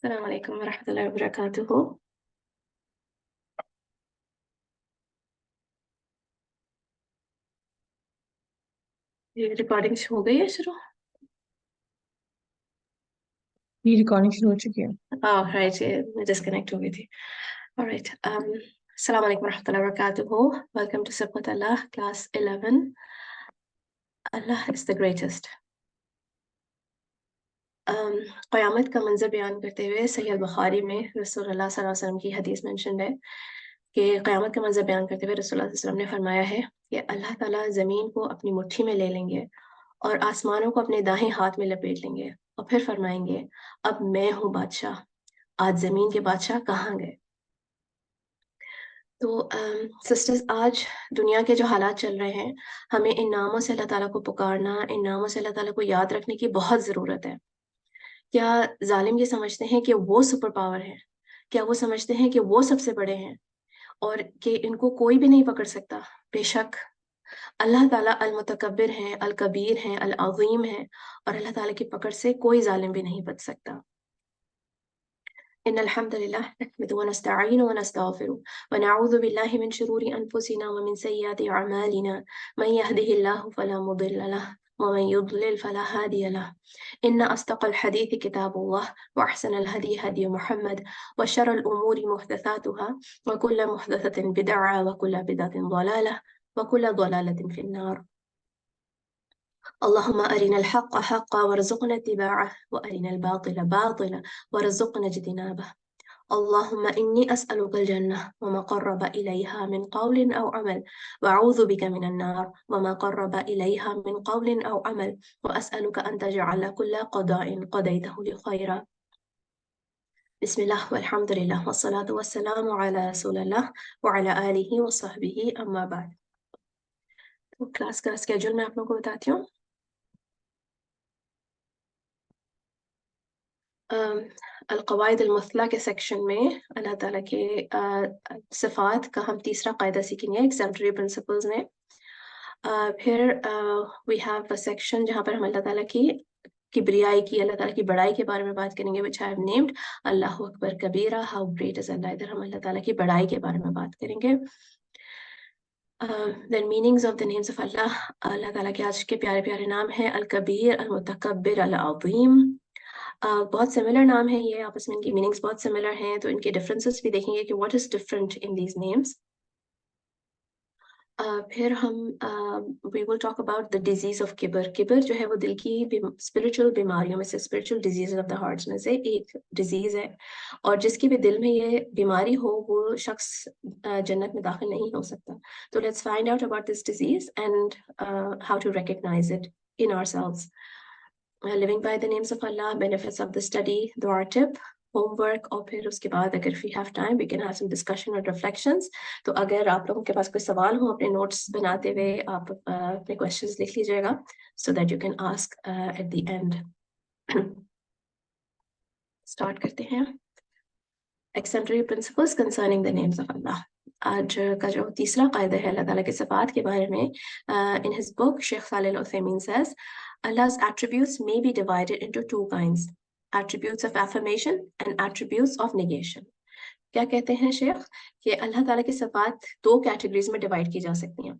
السلام علیکم ورحمۃ اللہ وبرکاتہ. یہ ریکارڈنگ ہو گئی ہے شروع؟ یہ ریکارڈنگ شروع ہو چکی ہے. رائٹ، میں ڈسکنیکٹ ہو گئی تھی. آلرائٹ. السلام علیکم ورحمۃ اللہ وبرکاتہ. ویلکم ٹو سبقت اللہ class 11. Allah is the greatest. قیامت کا منظر بیان کرتے ہوئے صحیح البخاری میں رسول اللہ صلی اللہ علیہ وسلم کی حدیث مینشنڈ ہے کہ قیامت کا منظر بیان کرتے ہوئے رسول اللہ صلی اللہ علیہ وسلم نے فرمایا ہے کہ اللہ تعالیٰ زمین کو اپنی مٹھی میں لے لیں گے اور آسمانوں کو اپنے دائیں ہاتھ میں لپیٹ لیں گے اور پھر فرمائیں گے اب میں ہوں بادشاہ، آج زمین کے بادشاہ کہاں گئے؟ تو سسٹرز، آج دنیا کے جو حالات چل رہے ہیں، ہمیں ان ناموں سے اللہ تعالیٰ کو پکارنا، ان ناموں سے اللہ تعالیٰ کو یاد رکھنے کی بہت ضرورت ہے. کیا ظالم یہ سمجھتے ہیں کہ وہ سپر پاور ہیں؟ کیا وہ سمجھتے ہیں کہ وہ سب سے بڑے ہیں اور کہ ان کو کوئی بھی نہیں پکڑ سکتا؟ بے شک اللہ تعالیٰ المتکبر ہیں، الکبیر ہیں، العظیم ہیں، اور اللہ تعالیٰ کی پکڑ سے کوئی ظالم بھی نہیں بچ سکتا. ان الحمد للہ نحمده ونستعینه ونستغفره ونعوذ باللہ من شرور انفسنا ومن سیئات اعمالنا من يهده الله فلا مضل له ومن يضلل فلا هادي له. ان اصدق الحديث كتاب الله واحسن الهدي هدي محمد وشر الامور محدثاتها وكل محدثة بدعة وكل بدعة ضلالة وكل ضلالة في النار. اللهم أرنا الحق حقا وارزقنا اتباعه وأرنا الباطل باطلا وارزقنا اجتنابه. اللهم إني أسألك الجنة وما قرب إليها من قول أو عمل، وأعوذ بك من النار وما قرب إليها من قول أو عمل، وأسألك أن تجعل كل قضاء قضيته لي خيرا. بسم الله والحمد لله والصلاة والسلام على رسول الله وعلى آله وصحبه أما بعد. تو کلاس کا اسکیجول میں آپ لوگوں کو بتاتی ہوں. القواعد المثلیٰ کے سیکشن میں اللہ تعالیٰ کے صفات کا ہم تیسرا قاعدہ سیکھیں گے ایگزیمپلری پرنسپلز میں. پھر وی ہیو اے سیکشن جہاں پر ہم اللہ تعالیٰ کی کبریائی کی، اللہ تعالیٰ کی بڑائی کے بارے میں بات کریں گے which I have named اللہ اکبر کبیرہ، how great is Allah. ادھر ہم اللہ تعالیٰ کی بڑائی کے بارے میں بات کریں گے. then meanings of the names of Allah. اللہ تعالیٰ کے آج کے پیارے پیارے نام ہیں الکبیر، المتکبر، العظیم. بہت سملر نام ہے یہ، آپس میں ان کی میننگس بہت سملر ہیں، تو ان کے ڈفرینسز بھی دیکھیں گے کہ what is different in these names. پھر ہم we will talk about the disease of کبر. کبر جو ہے وہ دل کی اسپرچل بیماریوں میں سے، spiritual disease of the hearts میں سے ایک ڈیزیز ہے، اور جس کے بھی دل میں یہ بیماری ہو وہ شخص جنت میں داخل نہیں ہو سکتا. تو let's find out about this disease and how to recognize it in ourselves. Living by the names of Allah, benefits of the study, dua tip, homework، اور پھر اس کے بعد اگر we have time we can have some discussion or reflections. تو اگر آپ لوگوں کے پاس کوئی سوال ہو اپنے نوٹس بناتے ہوئے آپ اپنے questions لکھ لیجیے گا so that you can ask at the end. Start کرتے ہیں. Exemplary principles concerning the names of Allah. آج کا جو تیسرا قاعدہ ہے اللہ تعالیٰ کے صفات کے بارے میں، in his book Sheikh Saleh العثیمین says Allah's attributes may be divided into two kinds: attributes of affirmation and attributes of negation. کیا کہتے ہیں شیخ کہ اللہ تعالیٰ کی صفات دو کیٹیگریز میں ڈیوائڈ کی جا سکتی ہیں.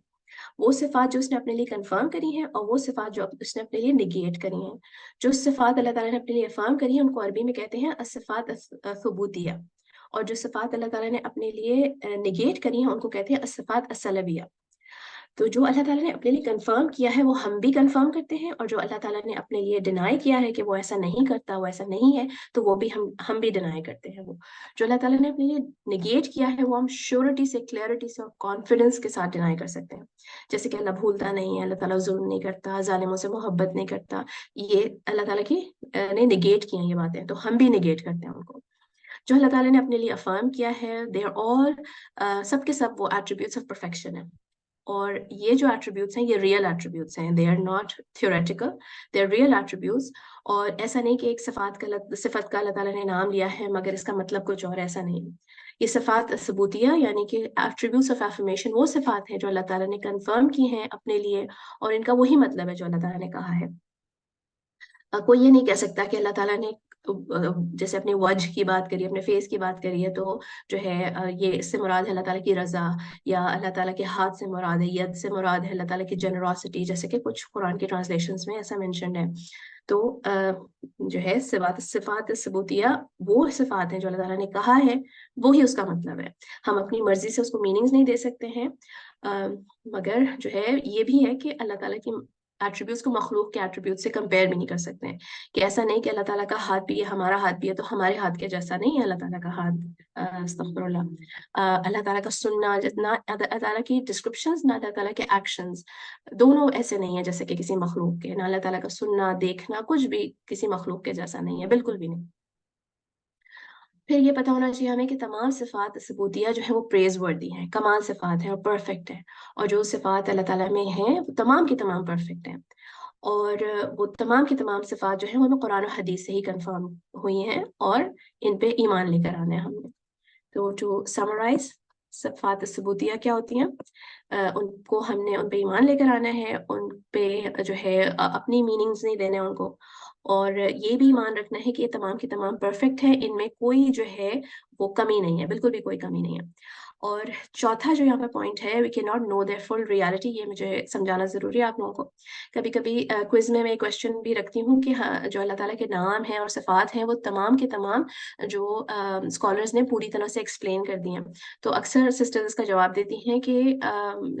وہ صفات جو اس نے اپنے لیے کنفرم کری ہیں اور وہ صفات جو اس نے اپنے لیے نگیٹ کری ہیں. جو صفات اللہ تعالیٰ نے اپنے لیے افرم کری ہیں ان کو عربی میں کہتے ہیں الصفات الثبوتیہ، اور جو صفات اللہ تعالیٰ نے اپنے لیے نگیٹ کری ہیں ان کو کہتے ہیں الصفات السلبیہ. تو جو اللہ تعالیٰ نے اپنے لیے کنفرم کیا ہے وہ ہم بھی کنفرم کرتے ہیں، اور جو اللہ تعالیٰ نے اپنے لیے ڈینائی کیا ہے کہ وہ ایسا نہیں کرتا، وہ ایسا نہیں ہے، تو وہ بھی ہم بھی ڈینائی کرتے ہیں. وہ جو اللہ تعالیٰ نے اپنے لیے نگیٹ کیا ہے وہ ہم شیورٹی سے، کلیئرٹی سے اور کانفیڈنس کے ساتھ ڈینائی کر سکتے ہیں. جیسے کہ اللہ بھولتا نہیں ہے، اللہ تعالیٰ ظلم نہیں کرتا، ظالموں سے محبت نہیں کرتا. یہ اللہ تعالیٰ کی نے نگیٹ کی ہیں یہ باتیں، تو ہم بھی نگیٹ کرتے ہیں ان کو. جو اللہ تعالیٰ نے اپنے لیے افرم کیا ہے they are all سب کے سب وہ ایٹریبیوٹس آف پرفیکشن ہیں. اور یہ جو ایٹریبیوٹس ہیں یہ ریئل ایٹریبیوٹس ہیں، they are not theoretical, they are real attributes. اور ایسا نہیں کہ ایک صفت کا اللہ تعالیٰ نے نام لیا ہے مگر اس کا مطلب کچھ اور، ایسا نہیں. یہ صفات ثبوتیہ یعنی کہ ایٹریبیوٹس آف ایفرمیشن وہ صفات ہیں جو اللہ تعالیٰ نے کنفرم کی ہیں اپنے لیے، اور ان کا وہی مطلب ہے جو اللہ تعالیٰ نے کہا ہے. کوئی یہ نہیں کہہ سکتا کہ اللہ تعالیٰ نے جیسے اپنی وجہ کی بات کریے، اپنے فیس کی بات کریے، تو جو ہے یہ اس سے مراد ہے اللہ تعالیٰ کی رضا، یا اللہ تعالیٰ کے ہاتھ سے مراد ہے، ید سے مراد ہے اللہ تعالیٰ کی جنراسٹی، جیسے کہ کچھ قرآن کی ٹرانسلیشنز میں ایسا مینشنڈ ہے. تو جو ہے صفات ثبوتیہ وہ صفات ہیں جو اللہ تعالیٰ نے کہا ہے، وہی اس کا مطلب ہے. ہم اپنی مرضی سے اس کو میننگز نہیں دے سکتے ہیں، مگر جو ہے یہ بھی ہے کہ اللہ تعالیٰ کی ایٹریبیوٹس کو مخلوق کے ایٹریبیوٹ سے کمپیئر بھی نہیں کر سکتے ہیں. کہ ایسا نہیں کہ اللہ تعالیٰ کا ہاتھ بھی ہے، ہمارا ہاتھ بھی ہے، تو ہمارے ہاتھ کے جیسا نہیں ہے اللہ تعالیٰ کا ہاتھ. استغفر اللہ. اللہ تعالیٰ کا سننا، جتنا اللہ تعالیٰ کی ڈسکرپشنز نہ اللہ تعالیٰ کے ایکشنز، دونوں ایسے نہیں ہیں جیسے کہ کسی مخلوق کے. نہ اللہ تعالیٰ کا سننا، دیکھنا، کچھ بھی کسی مخلوق کے جیسا نہیں ہے، بالکل بھی نہیں. پھر یہ پتہ ہونا چاہیے ہمیں کہ تمام صفات ثبوتیہ جو ہے وہ پریز وردی ہیں، کمال صفات ہیں اور پرفیکٹ ہیں. اور جو صفات اللہ تعالیٰ میں ہیں وہ تمام کی تمام پرفیکٹ ہیں. اور وہ تمام کی تمام صفات جو ہیں وہ قرآن و حدیث سے ہی کنفرم ہوئی ہیں، اور ان پہ ایمان لے کر آنا ہے ہم نے. تو ٹو سمرائز، صفات ثبوتیہ کیا ہوتی ہیں؟ ان کو ہم نے ان پہ ایمان لے کر آنا ہے، ان پہ جو ہے اپنی میننگز نہیں دینے ان کو، اور یہ بھی ایمان رکھنا ہے کہ یہ تمام کی تمام پرفیکٹ ہے، ان میں کوئی جو ہے وہ کمی نہیں ہے، بالکل بھی کوئی کمی نہیں ہے. اور چوتھا جو یہاں پہ پوائنٹ ہے، we can not know their full reality, یہ مجھے سمجھانا ضروری ہے آپ لوگوں کو. کبھی کبھی کوئز میں کویشچن بھی رکھتی ہوں کہ جو اللہ تعالیٰ کے نام ہیں اور صفات ہیں وہ تمام کے تمام جو اسکالرز نے پوری طرح سے ایکسپلین کر دی ہیں. تو اکثر سسٹرز اس کا جواب دیتی ہیں کہ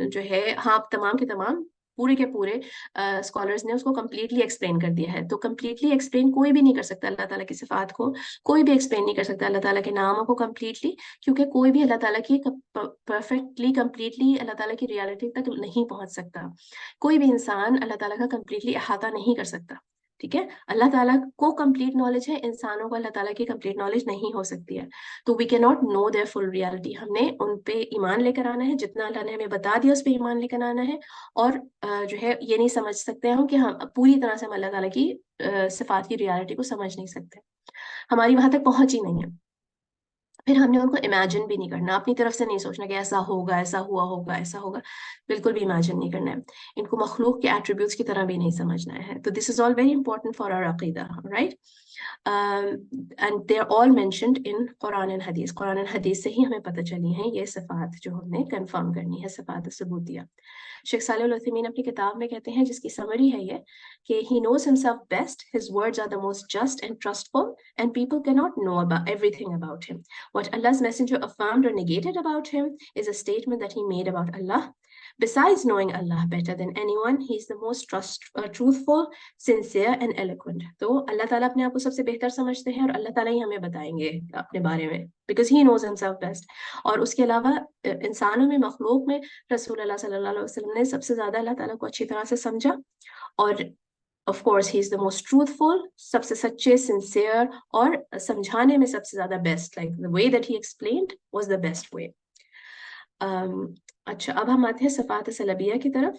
جو ہے ہاں تمام کے تمام پورے کے پورے اسکالرز نے اس کو کمپلیٹلی ایکسپلین کر دیا ہے. تو کمپلیٹلی ایکسپلین کوئی بھی نہیں کر سکتا اللہ تعالیٰ کی صفات کو، کوئی بھی ایکسپلین نہیں کر سکتا اللہ تعالیٰ کے ناموں کو کمپلیٹلی، کیونکہ کوئی بھی اللہ تعالیٰ کی پرفیکٹلی کمپلیٹلی اللہ تعالیٰ کی ریالٹی تک نہیں پہنچ سکتا. کوئی بھی انسان اللہ تعالیٰ کا کمپلیٹلی احاطہ نہیں کر سکتا. ٹھیک ہے، اللہ تعالیٰ کو کمپلیٹ نالج ہے، انسانوں کو اللہ تعالیٰ کی کمپلیٹ نالج نہیں ہو سکتی ہے. تو we can not know their full reality. ہم نے ان پہ ایمان لے کر آنا ہے، جتنا اللہ نے ہمیں بتا دیا اس پہ ایمان لے کر آنا ہے. اور جو ہے یہ نہیں سمجھ سکتے ہم کہ ہم پوری طرح سے ہم اللہ تعالیٰ کی صفات کی ریالٹی کو سمجھ نہیں سکتے، ہماری وہاں تک پہنچ ہی نہیں ہے. پھر ہم نے ان کو امیجن بھی نہیں کرنا، اپنی طرف سے نہیں سوچنا کہ ایسا ہوگا، ایسا ہوا ہوگا، ایسا ہوگا، بالکل بھی امیجن نہیں کرنا ہے. ان کو مخلوق کے ایٹریبیوٹس کی طرح بھی نہیں سمجھنا ہے. تو this is all very important for our عقیدہ، right? And they are all mentioned in Quran and hadith. Quran and حدیث سے ہی ہمیں پتہ چلی ہیں یہ صفات جو ہم نے کنفرم کرنی ہے، صفات ثبوتیہ. شیخ صالح العثیمین اپنی کتاب میں کہتے ہیں، جس کی سمری ہے یہ، کہ he knows himself best, his words are the most just and trustful, and people cannot know about everything about him. What Allah's messenger affirmed or negated about him is a statement that he made about Allah. Besides knowing Allah better than anyone, he is the most truthful, sincere and eloquent. تو اللہ تعالیٰ اپنے آپ کو سب سے بہتر سمجھتے ہیں، اور اللہ تعالیٰ ہی ہمیں بتائیں گے اپنے بارے میں، because he knows himself best. اور اس کے علاوہ انسانوں میں، مخلوق میں رسول اللہ صلی اللہ علیہ وسلم نے سب سے زیادہ اللہ تعالیٰ کو اچھی طرح سے سمجھا. اور of course he is the most truthful، سب سے سچے، sincere، اور سمجھانے میں سب سے زیادہ best، like the way that he explained was the best way. اچھا، اب ہم آتے ہیں صفات سلبیہ کی طرف.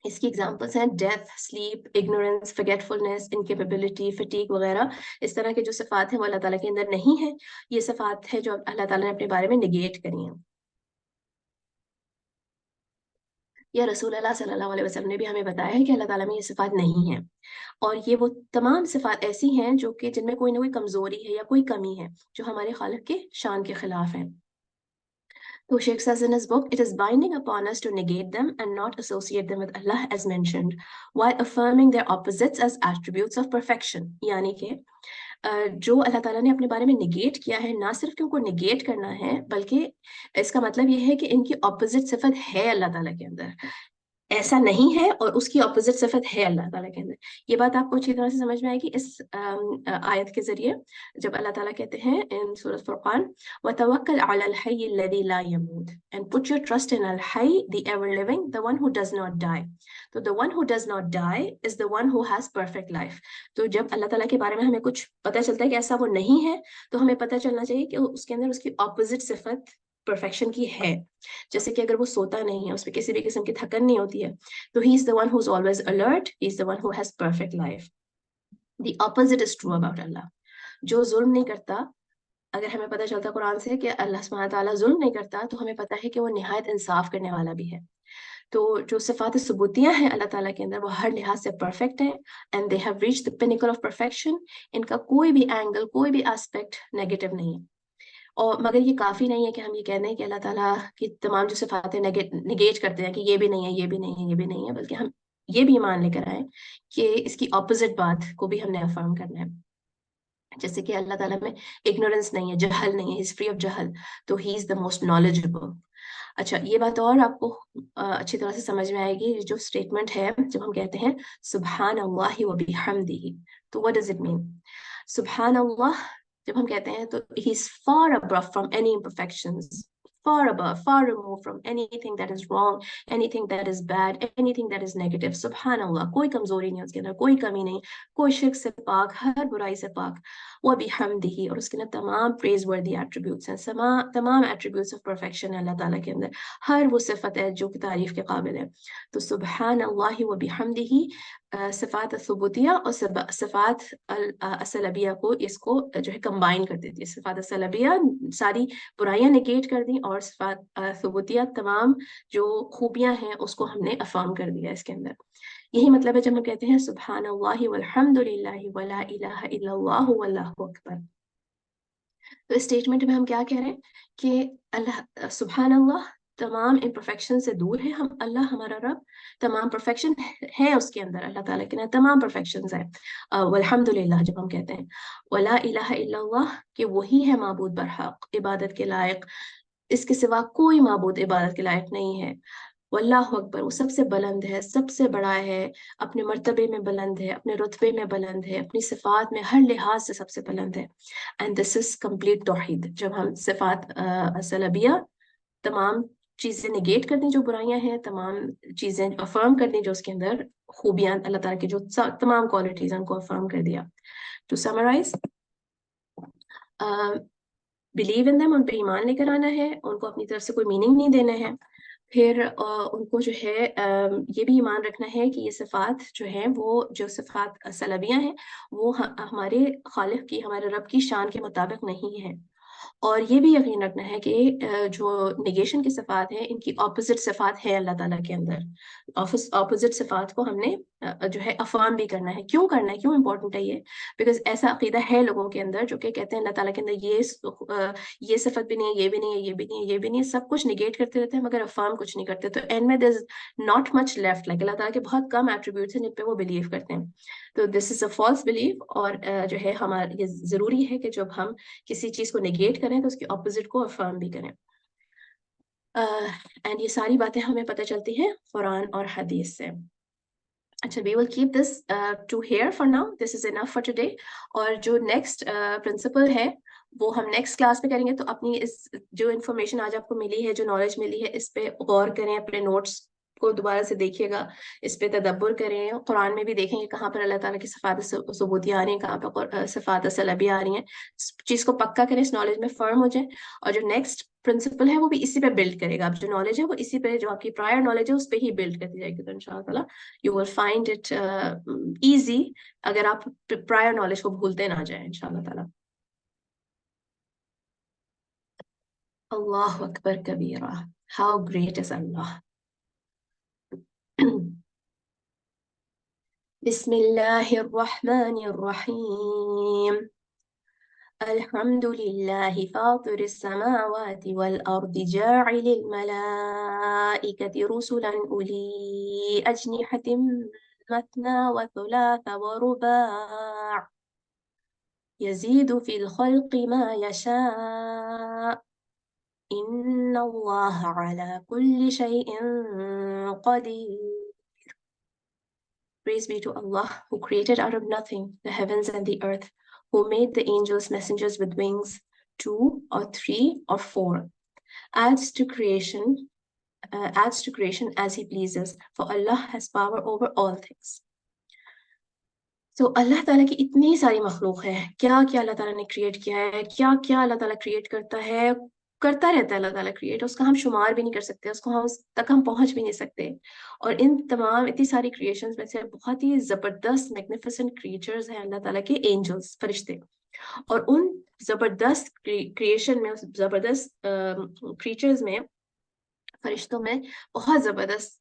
اس کی ایگزامپلس ہیں ڈیتھ، سلیپ، اگنورینس، فرگیٹفلنس، انکیپیبلٹی، فٹیگ وغیرہ. اس طرح کے جو صفات ہیں وہ اللہ تعالیٰ کے اندر نہیں ہیں. یہ صفات ہیں جو اللہ تعالیٰ نے اپنے بارے میں نگیٹ کری ہیں. یا رسول اللہ صلی اللہ علیہ وسلم نے بھی ہمیں بتایا ہے کہ اللہ تعالیٰ میں یہ صفات نہیں ہیں. اور یہ وہ تمام صفات ایسی ہیں جو کہ جن میں کوئی نہ کوئی کمزوری ہے یا کوئی کمی ہے، جو ہمارے خالق کے شان کے خلاف ہیں. So Sheikh says in his book, it is binding upon us to negate them and not associate them with Allah as mentioned, while affirming their opposites as attributes of perfection. یعنی کہ جو اللہ تعالیٰ نے اپنے بارے میں نگیٹ کیا ہے، نہ صرف کہ ان کو نگیٹ کرنا ہے، بلکہ اس کا مطلب یہ ہے کہ ان کی اپوزٹ صفت ہے اللہ تعالیٰ کے اندر، ایسا نہیں ہے اور اس کی اپوزٹ صفت ہے اللہ تعالیٰ کے اندر. یہ بات آپ کو اچھی طرح سے سمجھ میں آئے گی اس آیت کے ذریعے، جب اللہ تعالیٰ کہتے ہیں in سورۃ فرقان وَتَوَكَّلْ عَلَى الْحَيِّ الَّذِي لَا يَمُوتُ and put your trust in al-hayy, the ever living, the one who does not die. تو the one who does not die is the one who has perfect life. تو جب اللہ تعالیٰ کے بارے میں ہمیں کچھ پتہ چلتا ہے کہ ایسا وہ نہیں ہے، تو ہمیں پتہ چلنا چاہیے کہ اس کے اندر اس کی اپوزٹ صفت پرفیکشن کی ہے. جیسے کہ اگر وہ سوتا نہیں ہے، اس پہ کسی بھی قسم کی تھکن نہیں ہوتی ہے، تو he is the one who is always alert, he is the one who has perfect life. The opposite is true about Allah. جو ظلم نہیں کرتا، اگر ہمیں پتہ چلتا قرآن سے کہ اللہ سبحانہ تعالیٰ ظلم نہیں کرتا، تو ہمیں پتہ ہے کہ وہ نہایت انصاف کرنے والا بھی ہے. تو جو صفات ثبوتیہ ہیں اللہ تعالیٰ کے اندر وہ ہر لحاظ سے پرفیکٹ ہیں and they have reach the pinnacle of perfection. ان کا کوئی بھی اینگل کوئی بھی اسپیکٹ نیگیٹو نہیں ہے. اور مگر یہ کافی نہیں ہے کہ ہم یہ کہہ دیں کہ اللہ تعالیٰ کی تمام جو صفاتیں نگیٹ کرتے ہیں کہ یہ بھی نہیں ہے یہ بھی نہیں ہے یہ بھی نہیں ہے, بلکہ ہم یہ بھی مان لے کر آئیں کہ اس کی اپوزٹ بات کو بھی ہم نے افرم کرنا ہے. جیسے کہ اللہ تعالیٰ میں اگنورنس نہیں ہے, جہل نہیں ہے, ہی از فری آف جہل, تو ہی از دا موسٹ نالجبل. اچھا یہ بات اور آپ کو اچھی طرح سے سمجھ میں آئے گی. جو اسٹیٹمنٹ ہے جب ہم کہتے ہیں سبحان اللہ و بحمدہ, تو what does it mean؟ سبحان اللہ جب ہم کہتے ہیں تو he is far above from any imperfections, far above, far removed from anything that is wrong, anything that is bad, anything that is negative. سبحان اللہ, کوئی کمزوری نہیں اس کے اندر, کوئی کمی نہیں, کوئی شرک سے پاک, ہر برائی سے پاک. وَبِحَمْدِهِ, اور اس کے اندر تمام پریز وردی ایٹریبیوٹس ہیں, تمام ایٹریبیوٹس آف پرفیکشن ہے اللہ تعالیٰ کے اندر, ہر وہ صفت ہے جو کہ تعریف کے قابل ہے. تو سبحان اللہ وبحمدہ صفات ثبوتیہ اور صفات السلبیہ کو اس کو جو ہے کمبائن کر دیتی ہے. صفات السلبیہ ساری برائیاں نگیٹ کر دیں, اور صفات ثبوتیہ تمام جو خوبیاں ہیں اس کو ہم نے افرم کر دیا اس کے اندر. یہی مطلب ہے جب ہم کہتے ہیں سبحان اللہ والحمد للہ ولا الہ الا اللہ واللہ اکبر. تو اس اسٹیٹمنٹ میں ہم کیا کہہ رہے ہیں کہ اللہ سبحان اللہ تمام امپرفیکشن سے دور ہے, ہم اللہ ہمارا رب تمام پرفیکشن ہے اس کے اندر, اللہ تعالیٰ کے اندر تمام پرفیکشنز ہیں. والحمد للہ جب ہم کہتے ہیں ولا الہ الا اللہ کہ وہی ہے معبود برحق عبادت کے لائق, اس کے سوا کوئی معبود عبادت کے لائق نہیں ہے. واللہ اکبر, وہ سب سے بلند ہے, سب سے بڑا ہے, اپنے مرتبے میں بلند ہے, اپنے رتبے میں بلند ہے, اپنی صفات میں ہر لحاظ سے سب سے بلند ہے. اینڈ دس از کمپلیٹ توحید. جب ہم صفات سلبیہ تمام چیزیں نگیٹ کر دیں جو برائیاں ہیں, تمام چیزیں افرم کر دیں جو اس کے اندر خوبیاں اللہ تعالیٰ کی جو تمام کوالٹیز ان کو افرم کر دیا. To summarize, believe in them, ان پہ ایمان لے کر آنا ہے, ان کو اپنی طرف سے کوئی میننگ نہیں دینا ہے. پھر ان کو جو ہے یہ بھی ایمان رکھنا ہے کہ یہ صفات جو ہیں وہ جو صفات سلبیاں ہیں وہ ہمارے خالق کی, ہمارے رب کی شان کے مطابق نہیں ہے. اور یہ بھی یقین رکھنا ہے کہ جو نگیشن کی صفات ہیں ان کی اپوزٹ صفات ہے اللہ تعالیٰ کے اندر. اپوزٹ صفات کو ہم نے جو ہے افرم بھی کرنا ہے. کیوں کرنا ہے, کیوں امپورٹنٹ ہے یہ؟ بیکاز ایسا عقیدہ ہے لوگوں کے اندر جو کہ کہتے ہیں اللہ تعالیٰ کے اندر یہ صفت بھی نہیں ہے, یہ بھی نہیں ہے, یہ بھی نہیں ہے, یہ بھی نہیں ہے, سب کچھ نگیٹ کرتے رہتے ہیں مگر افرم کچھ نہیں کرتے. تو اینڈ میں there is not much left, like اللہ تعالیٰ کے بہت کم ایٹریبیوٹس ہیں جن پہ وہ بلیو کرتے ہیں. تو this is a false blue. اور جو ہے ہمارا یہ ضروری ہے کہ جب ہم کسی چیز کو نگیٹ کریں تو اس کے اپوزٹ کو افرم بھی کریں. اینڈ یہ ساری باتیں ہمیں پتہ چلتی ہیں قرآن اور حدیث سے. اچھا, we will keep this to here for now. This is enough for today. اور جو نیکسٹ پرنسپل ہے وہ ہم نیکسٹ کلاس میں کریں گے. تو اپنی اس جو انفارمیشن آج آپ کو ملی ہے, جو نالج ملی ہے, اس پہ غور کریں, اپنے نوٹس کو دوبارہ سے دیکھیے گا, اس پہ تدبر کریں. قرآن میں بھی دیکھیں گے کہاں پر اللہ تعالیٰ کی صفات ثبوتیہ آ رہی ہیں, کہاں پر صفات سلبیہ آ رہی ہیں. اس چیز کو پکا کریں, اس نالج میں فرم ہو جائیں. اور جو نیکسٹ پرنسپل ہے وہ بھی اسی پہ بلڈ کرے گا. اب جو نالج ہے وہ اسی پہ, جو آپ کی پرائر نالج ہے اس پہ ہی بلڈ کرتی جائے گی. تو ان شاء اللہ تعالیٰ you will find it easy اگر آپ پرائر نالج کو بھولتے نہ جائیں ان شاء اللہ تعالیٰ. اللہ اکبر کبیرہ, how great is Allah. بسم اللہ الرحمن الرحیم. الحمد لله فاطر السماوات والأرض جاعل الملائكة رسلا أولي أجنحة مثنى وثلاث ورباع يزيد في الخلق ما يشاء إن الله على كل شيء قدير. Praise be to Allah who created out of nothing the heavens and the earth, who made the angels messengers with wings, 2 or 3 or 4, adds to creation as he pleases, for Allah has power over all things. تو اللہ تعالیٰ کی اتنی ساری مخلوق ہے, کیا کیا اللہ تعالیٰ نے کریٹ کیا ہے, کیا کیا اللہ تعالیٰ کریٹ کرتا ہے, کرتا رہتا ہے اللہ تعالیٰ کریٹ, اس کا ہم شمار بھی نہیں کر سکتے, اس کو ہم تک ہم پہنچ بھی نہیں سکتے. اور ان تمام اتنی ساری کریشنز میں سے بہت ہی زبردست میگنیفیسنٹ کریچرز ہیں اللہ تعالیٰ کے اینجلز, فرشتے. اور ان زبردست کریشن میں, زبردست کریچرز میں, فرشتوں میں بہت زبردست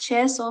600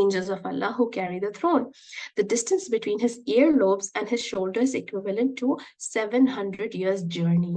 angels of Allah who carry the throne. The distance between his earlobes and his shoulders equivalent to 700 years journey.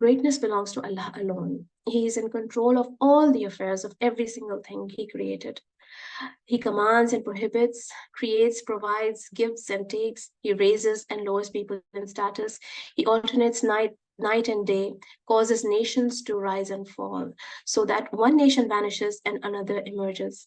Greatness belongs to Allah alone. He is in control of all the affairs of every single thing He created. He commands and prohibits, creates, provides, gives and takes. He raises and lowers people in status. He alternates night and day, causes nations to rise and fall, so that one nation vanishes and another emerges.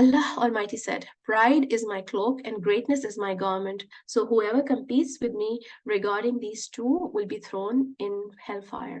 Allah Almighty said, "Pride is my cloak and greatness is my garment. So whoever competes with me regarding these two will be thrown in hellfire."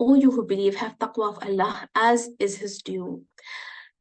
O you who believe, have taqwa of Allah as is his due.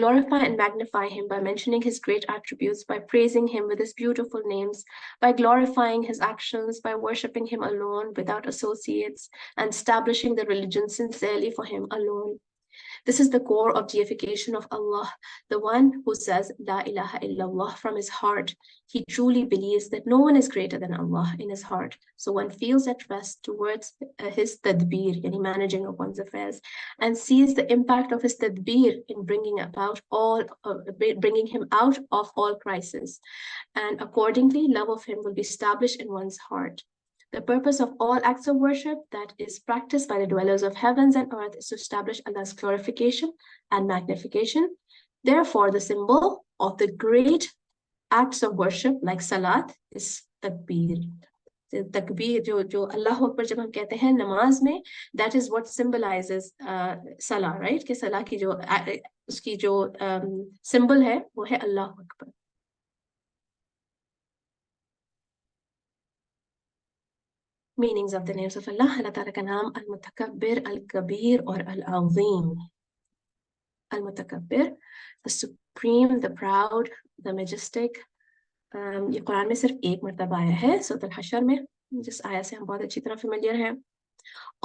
Glorify and magnify him by mentioning his great attributes, by praising him with his beautiful names, by glorifying his actions, by worshipping him alone without associates, and establishing the religion sincerely for him alone. This is the core of deification of Allah, the one who says La ilaha illallah from his heart. He truly believes that no one is greater than Allah in his heart. So one feels at rest towards his tadbir, yani managing of one's affairs, and sees the impact of his tadbir in bringing him out of all crisis. And accordingly, love of him will be established in one's heart. The purpose of all acts of worship that is practiced by the dwellers of heavens and earth is to establish Allah's glorification and magnification. Therefore, the symbol of the great acts of worship like salat is takbir. تکبیر جو اللہ اکبر جب ہم کہتے ہیں نماز میں, that is what symbolizes صلاح, right, کہ صلاح کی جو اس کی جو سمبل ہے وہ ہے اللہ اکبر. Meanings of the names of Allah. اللہ تعالیٰ کا نام المتکبر, الکبیر اور العظیم. المتکبر, the supreme, the proud, the majestic. یہ قرآن میں صرف ایک مرتبہ آیا ہے سورۃ الحشر میں, جس آیا سے ہم بہت اچھی طرح فیملیئر ہیں,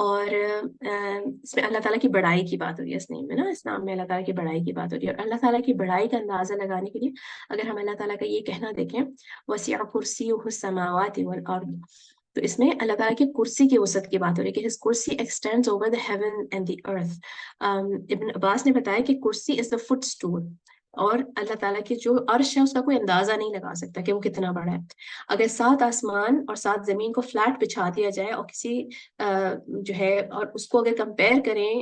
اور اس میں اللہ تعالیٰ کی بڑائی کی بات ہو رہی ہے اس نیم میں نا, اس نام میں اللہ تعالیٰ کی بڑائی کی بات ہو رہی ہے. اور اللہ تعالیٰ کی بڑائی کا اندازہ لگانے کے لیے اگر ہم اللہ تعالیٰ کا یہ کہنا دیکھیں, وسیع کرسیہ السماوات والارض, تو اس میں اللہ تعالیٰ کی کرسی کی وسعت کی بات ہو رہی ہے کہ his کرسی extends over the heaven and the earth. ابن عباس نے بتایا کہ کرسی is the footstool, اور اللہ تعالیٰ کی جو عرش ہے اس کا کوئی اندازہ نہیں لگا سکتا کہ وہ کتنا بڑا ہے. اگر 7 آسمان اور 7 زمین کو فلیٹ بچھا دیا جائے اور کسی جو ہے اور اس کو اگر کمپیئر کریں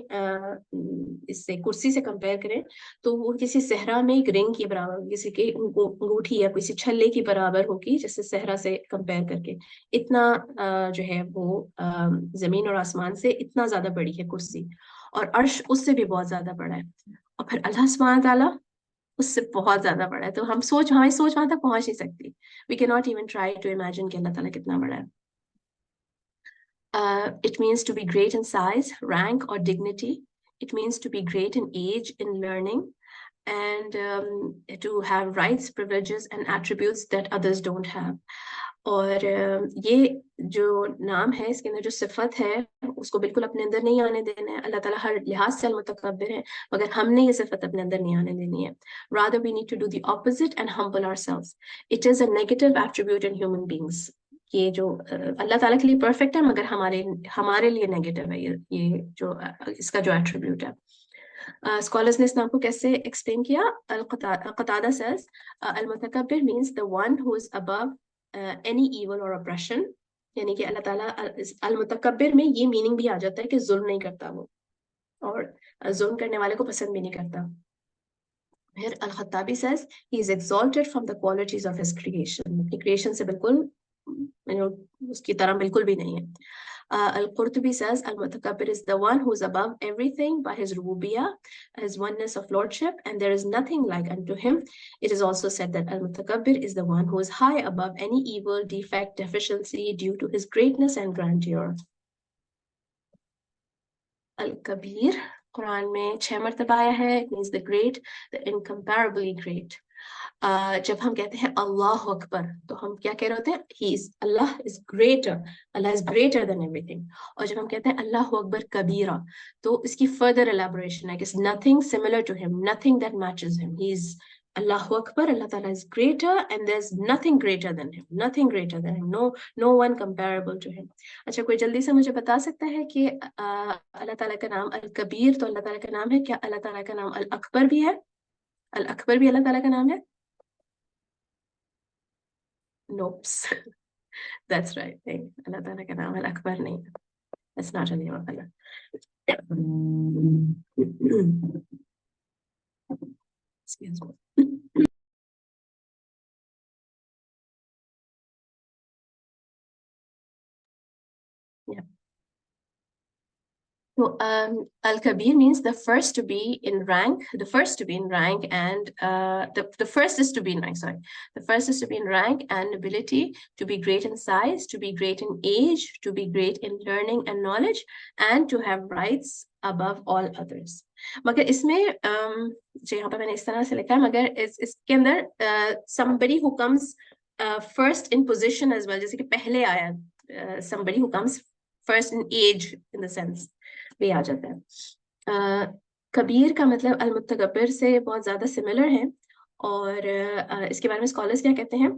اس سے کرسی سے کمپیئر کریں تو وہ کسی صحرا میں ایک رنگ کی برابر ہوگی, کسی کی انگوٹھی یا کسی چھلے کی برابر ہوگی, جیسے صحرا سے کمپیئر کر کے. اتنا جو ہے وہ زمین اور آسمان سے اتنا زیادہ بڑی ہے کرسی, اور عرش اس سے بھی بہت زیادہ بڑا ہے. اور پھر اللہ سبحانہ تعالیٰ اس سے بہت زیادہ بڑا ہے. تو ہم سوچ وہاں تک پہنچ نہیں سکتی. We cannot even try to imagine کہ اللہ تعالیٰ کتنا بڑا ہے. It means to be great in size, rank or dignity. It means to be great in age, in learning, and to have rights, privileges and attributes that others don't have. اور یہ جو نام ہے اس کے اندر جو صفت ہے اس کو بالکل اپنے اندر نہیں آنے دینا ہے. اللہ تعالیٰ ہر لحاظ سے المتکبر ہے, مگر ہم نے یہ صفت اپنے اندر نہیں آنے دینی ہے. Rather we need to do the opposite and humble ourselves. It is a negative attribute in human beings. یہ جو اللہ تعالیٰ کے لیے پرفیکٹ ہے مگر ہمارے لیے نیگیٹو ہے یہ جو اس کا جو ایٹریبیوٹ ہے. اسکالرز نے اس نام کو کیسے ایکسپلین کیا؟ قتادہ says المتکبر means the one who is above any evil or oppression. یعنی کہ اللہ تعالیٰ المتکبر میں یہ میننگ بھی آ جاتا ہے کہ ظلم نہیں کرتا وہ, اور ظلم کرنے والے کو پسند بھی نہیں کرتا. پھر الخطابی says he is exalted from the qualities of his creation. اپنی کریشن سے بالکل اس کی طرح بالکل بھی نہیں ہے. Al-Qurtubi says Al-Mutakabbir is the one who is above everything by his rububiyyah, his oneness of lordship, and there is nothing like unto him. It is also said that Al-Mutakabbir is the one who is high above any evil, defect, deficiency due to his greatness and grandeur. Al-Kabir قرآن میں 6 مرتبہ آیا ہے. It means the great, the incomparably great. جب ہم کہتے ہیں اللہ اکبر تو ہم کیا کہہ رہے ہوتے ہیں؟ اللہ is greater, Allah is greater than everything. اور جب ہم کہتے ہیں اللہ اکبر کبیرہ تو اس کی further elaboration ہے کہ nothing similar to him, nothing that matches him. He is اللہ اکبر, اللہ تعالیٰ is greater and there's nothing greater than him, nothing greater than him, no one comparable to him. اچھا, کوئی جلدی سے مجھے بتا سکتا ہے کہ اللہ تعالیٰ کا نام الکبیر تو اللہ تعالیٰ کا نام ہے, کیا اللہ تعالیٰ کا نام الاکبر بھی ہے؟ الاکبر بھی اللہ تعالیٰ کا نام ہے؟ Nope. That's right. اللہ تعالیٰ کا نام الاکبر نہیں ہے. That's not a name of Allah. Excuse me. Yeah. So Al-Kabir means the first to be in rank, and the first is to be in rank, sorry. The first is to be in rank and ability, to be great in size, to be great in age, to be great in learning and knowledge, and to have rights above all others. مگر اس میں یہاں پہ میں نے اس طرح سے لکھا ہے, مگر اس کے اندر somebody who comes first in position as well, جیسے کہ پہلے آیا somebody who comes first in age in the sense بھی آ جاتا ہے. کبیر کا مطلب المتکبر سے بہت زیادہ سملر ہے, اور اس کے بارے میں اسکالرز کیا کہتے ہیں؟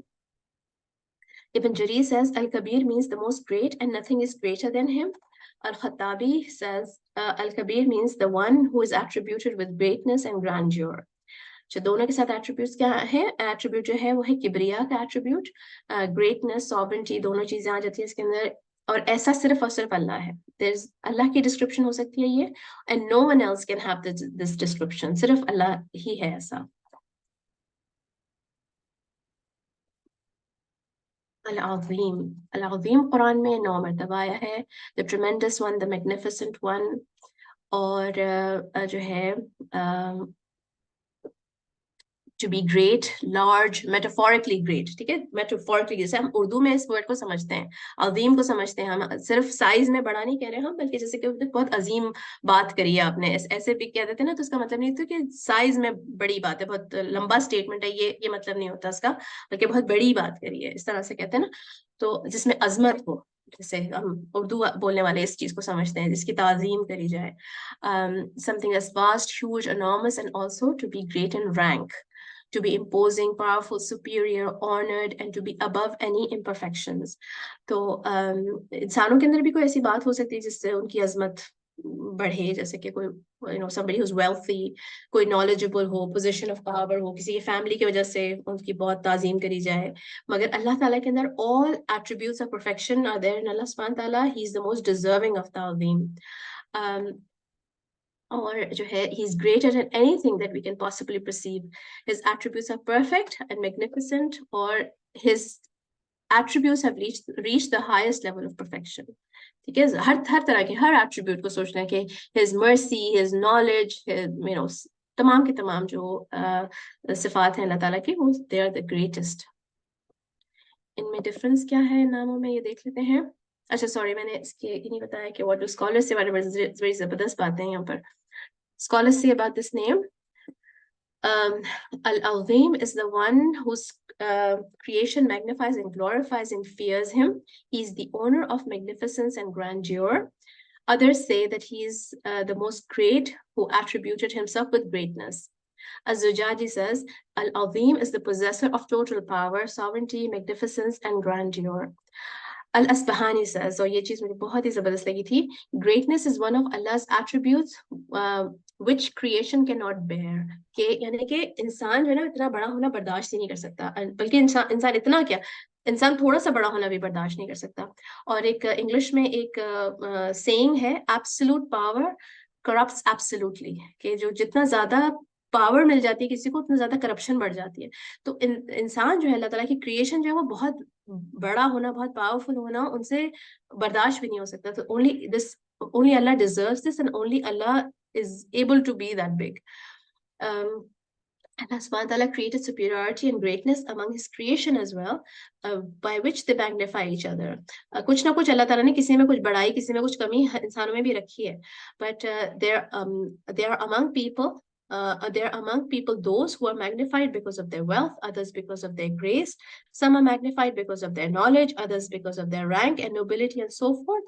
ابن جریر says Al-Kabir means the most great and nothing is greater than him. Al-Khattabi says Al-Kabir means the one who is attributed with greatness and grandeur. جو دونوں کے ساتھ ایٹریبیوٹس کیا ہے؟ ایٹریبیوٹ جو ہے وہ ہے کبریا کا ایٹریبیوٹ, گریٹنس, سوورنٹی, دونوں چیزیں آ جاتی ہیں اس کے اندر. اور ایسا صرف اور صرف اللہ ہے. اللہ کی ڈسکرپشن ہو سکتی ہے یہ, and no one else can have this description. صرف اللہ ہی ہے ایسا. العظیم, العظیم قرآن میں 9 مرتبہ آیا ہے. the tremendous one, the magnificent one, اور جو ہے to be great, large, metaphorically great. ٹھیک ہے, metaphorically, جیسے ہم اردو میں اس ورڈ کو سمجھتے ہیں, عظیم کو سمجھتے ہیں, ہم صرف سائز میں بڑا نہیں کہہ رہے ہم, بلکہ جیسے کہ بہت عظیم بات کری ہے آپ نے, ایسے بھی کہہ دیتے ہیں نا, تو اس کا مطلب نہیں ہوتا کہ سائز میں بڑی بات ہے, بہت لمبا اسٹیٹمنٹ ہے, یہ مطلب نہیں ہوتا اس کا, بلکہ بہت بڑی بات کری ہے, اس طرح سے کہتے ہیں نا. تو جس میں عظمت ہو, جیسے ہم اردو بولنے والے اس چیز کو سمجھتے ہیں, جس کی تعظیم کری جائے. something as vast, huge, enormous, and also to be great in rank, to be imposing, powerful, superior, honored, and to be above any imperfections. تو انسانوں کے اندر بھی کوئی ایسی بات ہو سکتی ہے جس سے ان کی عظمت بڑھے, جیسے کہ کوئی somebody who's wealthy, کوئی knowledgeable who, position of power ہو, کسی کی فیملی کی وجہ سے ان کی بہت تعظیم کری جائے. مگر اللہ تعالیٰ کے اندر all attributes of perfection are there in Allah subhanahu wa ta'ala. He is the most deserving of ta'zim. اور جو ہے he is greater than anything that we can possibly perceive. His attributes are perfect and magnificent, or his attributes have reached the highest level of perfection. ٹھیک ہے, ہر طرح کے ہر attribute کو سوچنا ہے کہ his mercy, his knowledge, his, تمام کے تمام جو صفات ہیں اللہ تعالیٰ کی, وہ they are the greatest. ان میں ڈفرنس کیا ہے ناموں میں, یہ دیکھ لیتے ہیں. اچھا سوری, میں نے اس کے یہ نہیں بتایا کہ what do scholars سے بارے میں بڑی زبردست باتیں ہیں یہاں پر. Scholars say about this name, Al-Azim is the one whose creation magnifies and glorifies and fears him. He is the owner of magnificence and grandeur. Others say that he is the most great who attributed himself with greatness. Az-Zujaji says, Al-Azim is the possessor of total power, sovereignty, magnificence, and grandeur. Al-Asbahani says, اور یہ چیز مجھے بہت ہی زبردست لگی تھی, greatness is one of Allah's attributes which creation cannot bear. کہ یعنی کہ انسان جو ہے نا اتنا بڑا ہونا برداشت ہی نہیں کر سکتا, بلکہ انسان اتنا کیا, انسان تھوڑا سا بڑا ہونا بھی برداشت نہیں کر سکتا. اور ایک انگلش میں ایک سیئنگ ہے, absolute power corrupts absolutely, کہ جو جتنا زیادہ پاور مل جاتی ہے کسی کو اتنا زیادہ کرپشن بڑھ جاتی ہے. تو انسان جو ہے اللہ تعالیٰ کی کریشن جو ہے وہ بہت بڑا ہونا, بہت پاورفل ہونا, ان سے برداشت بھی نہیں ہو سکتا. تو only Allah deserves this, and only Allah is able to be that big. Allah subhanahu wa ta'ala created superiority and greatness among his creation as well, by which they magnify each other. کچھ نہ کچھ اللہ تعالیٰ نے کسی میں کچھ بڑائی, کسی میں کچھ کمی انسانوں میں بھی رکھی ہے. But there are among people those who are magnified because of their wealth, others because of their grace. Some are magnified because of their knowledge, others because of their rank and nobility and so forth.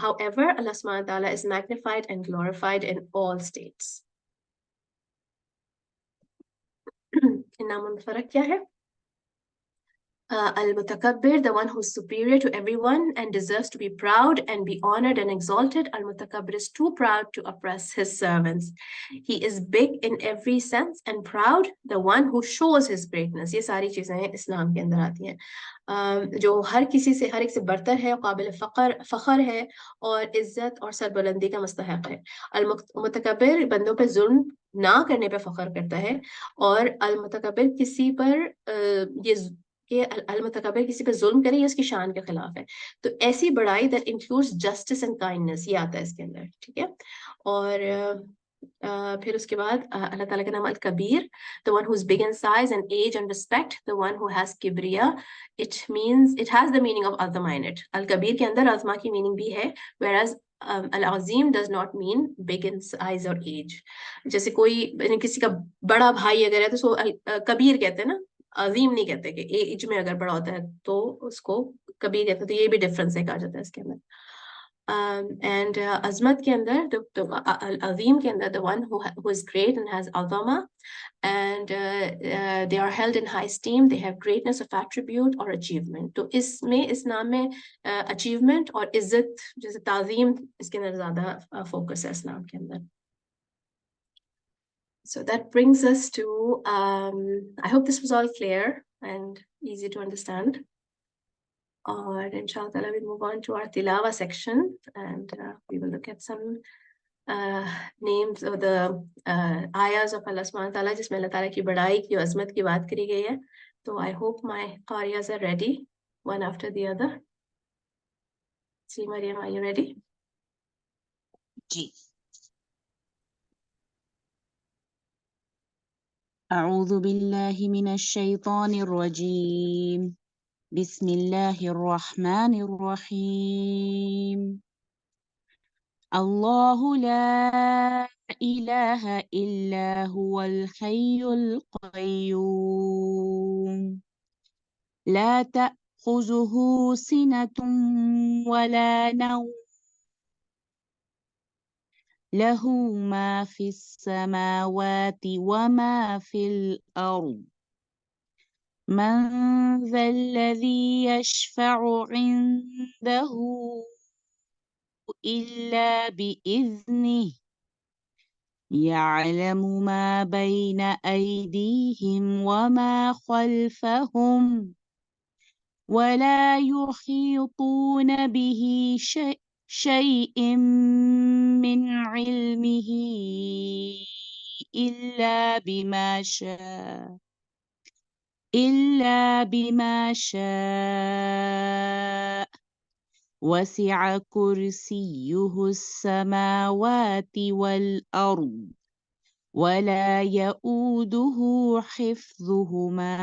However, Allah subhanahu wa ta'ala is magnified and glorified in all states. ان ناموں میں فرق کیا ہے؟ Al-Mutakabbir, the one who is superior to everyone and deserves to be proud and be honored and exalted. Al-Mutakabbir is too proud to oppress his servants. He is big in every sense and proud, the one who shows his greatness. یہ ساری چیزیں اسلام کے اندر آتی ہیں, جو ہر کسی سے, ہر ایک سے برتر ہے, قابل فخر ہے, اور عزت اور سربلندی کا مستحق ہے. المتکبر بندوں پہ ظلم نہ کرنے پہ فخر کرتا ہے, اور المتکبر کسی پر کہ المتکبر کسی پہ ظلم کرے یہ اس کی شان کے خلاف ہے. تو ایسی بڑائی that includes justice and kindness, یہ آتا ہے اس کے اندر. ٹھیک ہے, اور پھر اس کے بعد اللہ تعالیٰ کا نام الکبیر, the one who is big in size and age and respect, the one who has kibriya. It has the meaning of azama in it. الکبیر کے اندر azma کی meaning بھی ہے, whereas العظیم does not mean big in size or age. جیسے کوئی کسی کا بڑا بھائی اگر ہے تو اس کو کبیر کہتے ہیں نا, عظیم نہیں کہتے, کہ ایج میں اگر بڑا ہوتا ہے تو اس کو کبیر کہتے ہیں. تو یہ بھی ڈفرنس ایک آ جاتا ہے اس کے اندر. اینڈ عظمت کے اندر, العظیم کے اندر, the one who is great and has azama, and they are held in high esteem, they have greatness of attribute or achievement. تو اس میں, اس نام میں achievement اور عزت جیسے تعظیم, اس کے اندر زیادہ فوکس ہے اسلام کے اندر. So that brings us to, I hope this was all clear and easy to understand. And inshallah we'll move on to our tilawa section, and we will look at some names of the ayahs of Allah subhanahu wa ta'ala jisme Allah ta'ala ki badai ki azmat ki baat kari gayi hai. So I hope my qariyas are ready, one after the other. See, Maryam, are you ready? جی. أعوذ بالله من الشيطان الرجيم. بسم الله الرحمن الرحيم. الله لا إله إلا هو الحي القيوم لا تأخذه سنة ولا نوم له ما في السماوات وما في الأرض من ذا الذي يشفع عنده إلا بإذنه يعلم ما بين أيديهم وما خلفهم ولا يحيطون به شيء من علمه إلا بما شاء وسع كرسيه السماوات والأرض ولا يؤوده حفظهما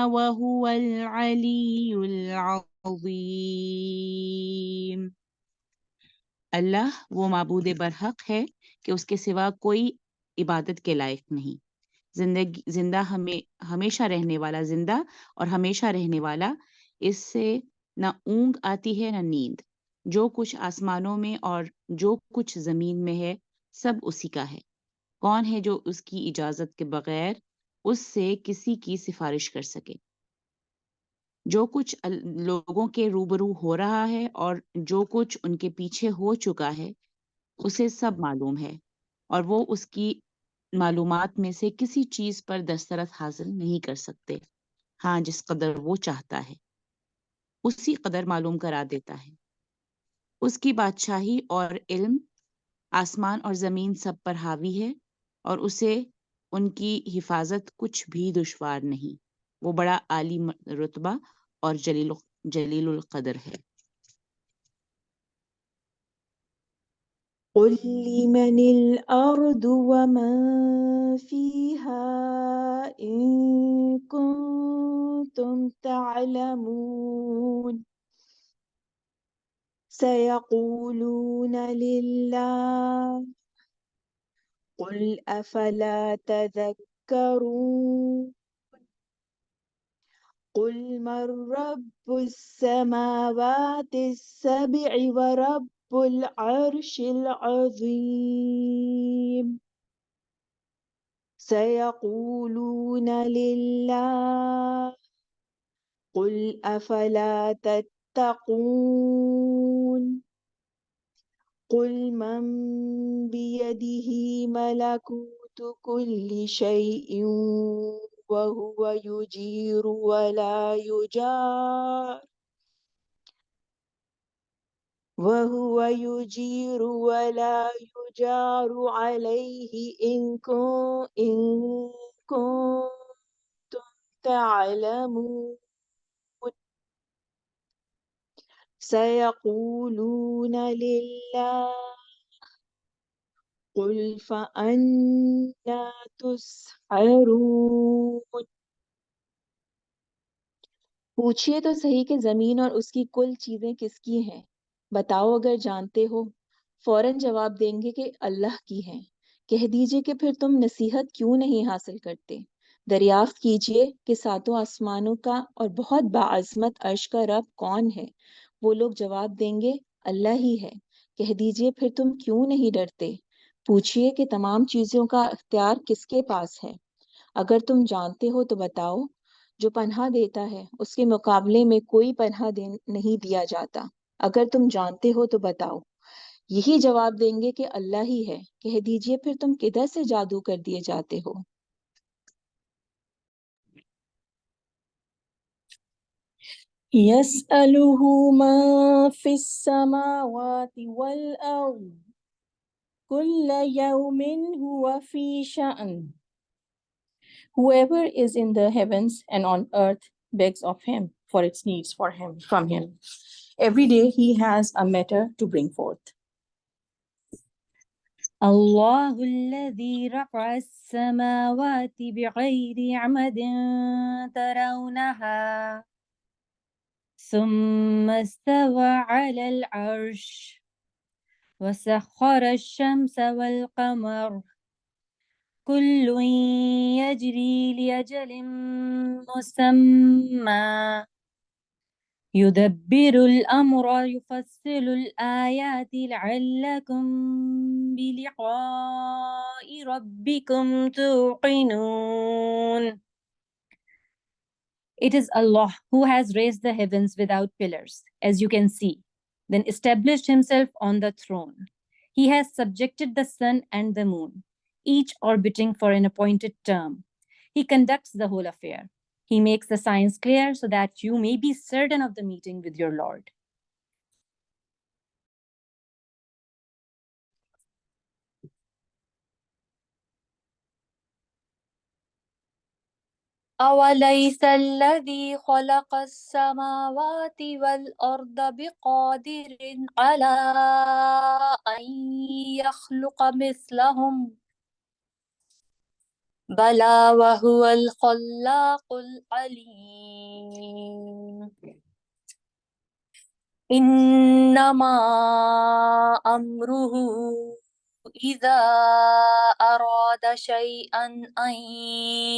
وهو العلي العظيم. اللہ وہ معبود برحق ہے کہ اس کے سوا کوئی عبادت کے لائق نہیں. زندہ ہمیشہ رہنے والا، زندہ اور ہمیشہ رہنے والا، اس سے نہ اونگ آتی ہے نہ نیند. جو کچھ آسمانوں میں اور جو کچھ زمین میں ہے سب اسی کا ہے. کون ہے جو اس کی اجازت کے بغیر اس سے کسی کی سفارش کر سکے؟ جو کچھ لوگوں کے روبرو ہو رہا ہے اور جو کچھ ان کے پیچھے ہو چکا ہے اسے سب معلوم ہے، اور وہ اس کی معلومات میں سے کسی چیز پر دسترس حاصل نہیں کر سکتے. ہاں، جس قدر وہ چاہتا ہے اسی قدر معلوم کرا دیتا ہے. اس کی بادشاہی اور علم آسمان اور زمین سب پر حاوی ہے، اور اسے ان کی حفاظت کچھ بھی دشوار نہیں. وہ بڑا عالی رتبہ اور جلیل القدر ہے. قل لمن الأرض ومن فيها إن كنتم تعلمون سيقولون لله قل أفلا تذكرون قل من رب السماوات السبع ورب العرش العظيم سيقولون لله قل أفلا تتقون قل من بيده ملكوت كل شيء وهو يجير ولا يجار عليه إن كنتم تعلمون سيقولون لله قل فأنا تسحرون. پوچھئے تو صحیح کہ زمین اور اس کی کل چیزیں کس کی ہیں، بتاؤ اگر جانتے ہو. فوراً جواب دیں گے کہ اللہ کی ہیں. کہہ دیجئے کہ پھر تم نصیحت کیوں نہیں حاصل کرتے. دریافت کیجئے کہ ساتوں آسمانوں کا اور بہت باعظمت عرش کا رب کون ہے. وہ لوگ جواب دیں گے اللہ ہی ہے. کہہ دیجئے پھر تم کیوں نہیں ڈرتے. پوچھئے کہ تمام چیزوں کا اختیار کس کے پاس ہے. اگر تم جانتے ہو تو بتاؤ. جو پناہ دیتا ہے اس کے مقابلے میں کوئی پناہ نہیں دیا جاتا. اگر تم جانتے ہو تو بتاؤ. یہی جواب دیں گے کہ اللہ ہی ہے. کہہ دیجئے پھر تم کدھر سے جادو کر دیے جاتے ہو. يسأله من في السماوات والأرض كل يوم هو في شأن. Whoever is in the heavens and on earth begs of him for its needs from him. Every day he has a matter to bring forth. الله الذي رفع السماوات بغير عمد ترونها ثم استوى على العرش وسخر الشمس والقمر كل يجري لأجل مسمى يدبر الأمر يفصل الآيات لعلكم بلقاء ربكم توقنون. It is Allah who has raised the heavens without pillars, as you can see, then established himself on the throne. He has subjected the sun and the moon, each orbiting for an appointed term. He conducts the whole affair. He makes the signs clear so that you may be certain of the meeting with your Lord. أوليس الذي خلق السماوات والأرض بقادر على أن يخلق مثلهم بلى وهو الخلاق العليم إنما أمره إذا أراد شيئا أن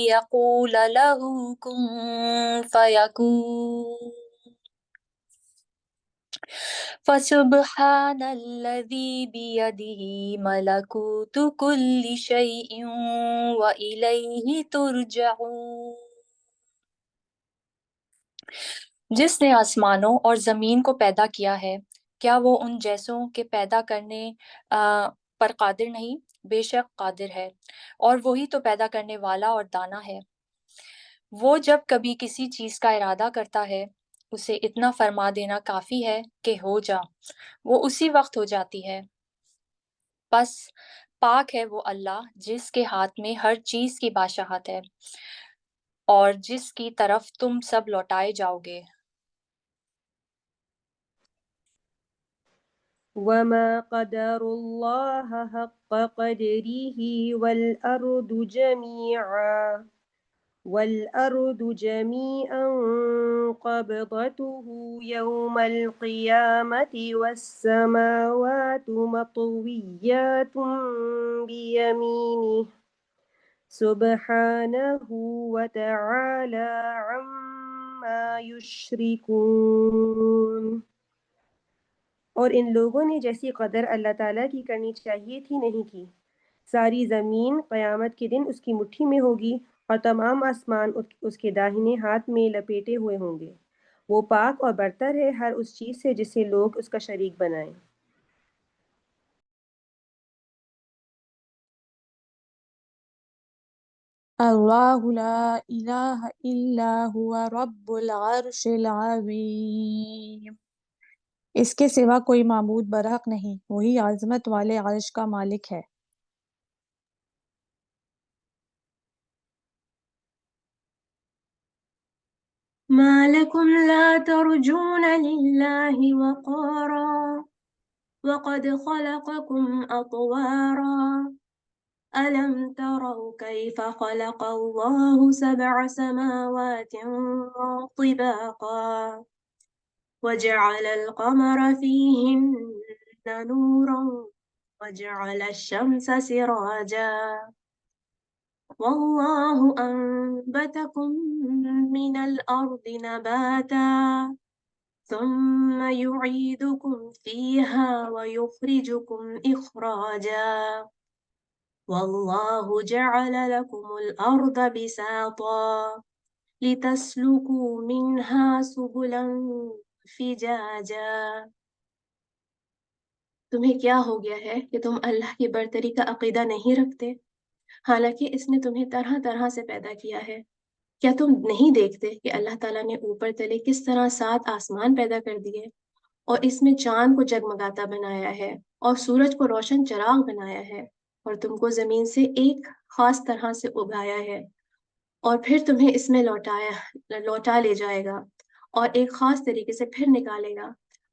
يقول له كن فيكون فسبحان الذي بيده ملكوت كل شيء وإليه ترجعون. جس نے آسمانوں اور زمین کو پیدا کیا ہے کیا وہ ان جیسوں کے پیدا کرنے پر قادر نہیں؟ بے شک قادر ہے اور وہی تو پیدا کرنے والا اور دانا ہے۔ وہ جب کبھی کسی چیز کا ارادہ کرتا ہے اسے اتنا فرما دینا کافی ہے کہ ہو جا، وہ اسی وقت ہو جاتی ہے۔ بس پاک ہے وہ اللہ جس کے ہاتھ میں ہر چیز کی بادشاہت ہے اور جس کی طرف تم سب لوٹائے جاؤ گے۔ وما قدر الله حق قدره والأرض جميعا قبضته يوم القيامة والسماوات مطويات بيمينه سبحانه وتعالى عما يشركون۔ اور ان لوگوں نے جیسی قدر اللہ تعالیٰ کی کرنی چاہیے تھی نہیں کی۔ ساری زمین قیامت کے دن اس کی مٹھی میں ہوگی اور تمام آسمان اس کے داہنے ہاتھ میں لپیٹے ہوئے ہوں گے۔ وہ پاک اور برتر ہے ہر اس چیز سے جسے لوگ اس کا شریک بنائیں۔ اللہ لا الہ الا هو رب العرش العظیم۔ اس کے سوا کوئی معبود برحق نہیں، وہی عظمت والے عرش کا مالک ہے۔ ما لكم لا ترجون لله وقارا وقد خلقكم أطوارا ألم تروا كيف خلق الله 7 سماوات طباقا وجعل القمر فيهن نورا وجعل الشمس سراجا والله أنبتكم من الأرض نباتا ثم يعيدكم فيها ويخرجكم إخراجا والله جعل لكم الأرض بساطا لتسلكوا منها سبلا فجاجا۔ تمہیں کیا ہو گیا ہے کہ تم اللہ کی برتری کا عقیدہ نہیں رکھتے، حالانکہ اس نے تمہیں طرح طرح سے پیدا کیا ہے کیا تم نہیں دیکھتے کہ اللہ تعالیٰ نے اوپر تلے کس طرح 7 آسمان پیدا کر دیے اور اس میں چاند کو جگمگاتا بنایا ہے اور سورج کو روشن چراغ بنایا ہے اور تم کو زمین سے ایک خاص طرح سے اگایا ہے اور پھر تمہیں اس میں لوٹا لے جائے گا اور ایک خاص طریقے سے پھر نکالے گا،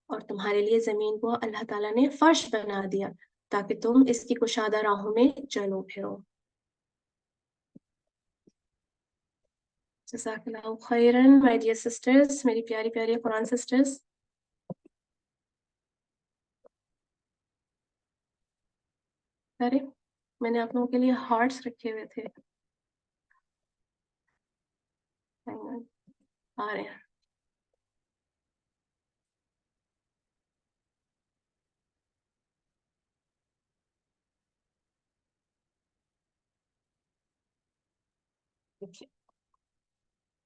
اور تمہارے لیے زمین کو اللہ تعالیٰ نے فرش بنا دیا تاکہ تم اس کی کشادہ راہوں میں چلو پھرو۔ جزاک اللہ خیرن مائی ڈیئر سسٹرز، میری پیاری پیاری قرآن سسٹرز۔ ارے میں نے آپ لوگوں کے لیے ہارٹس رکھے ہوئے تھے، آ رہے ہیں۔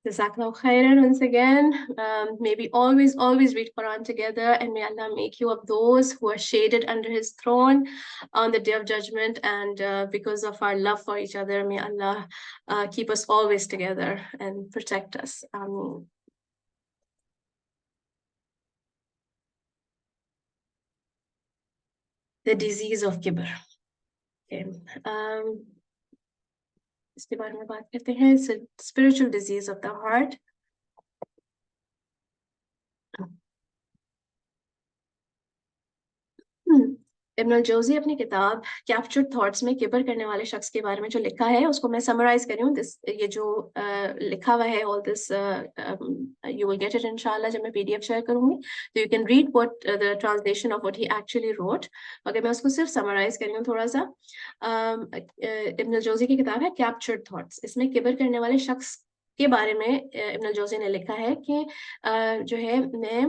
Jazakallah khairan once again. May we always read Quran together, and may Allah make you of those who are shaded under His throne on the Day of Judgment. And because of our love for each other, may Allah keep us always together and protect us. Ameen. The disease of kibr. Okay. اس کے بارے میں بات کرتے ہیں، spiritual disease of the heart. ابن الجوزی اپنی کتاب captured thoughts میں کبر کرنے والے شخص کے بارے میں جو لکھا ہے اس کو میں سمرائز کر رہی ہوں. یہ جو لکھا ہوا ہے all this you will get it انشاءاللہ جب میں PDF شیئر کروں گی تو you can read what the translation of what he actually wrote. اگر میں اس کو صرف سمرائز کر رہی ہوں تھوڑا سا. ابن الجوزی کی کتاب ہے کیپچرڈ تھاٹس، اس میں کبر کرنے والے شخص کے بارے میں ابن الجوزی نے لکھا ہے کہ جو ہے میں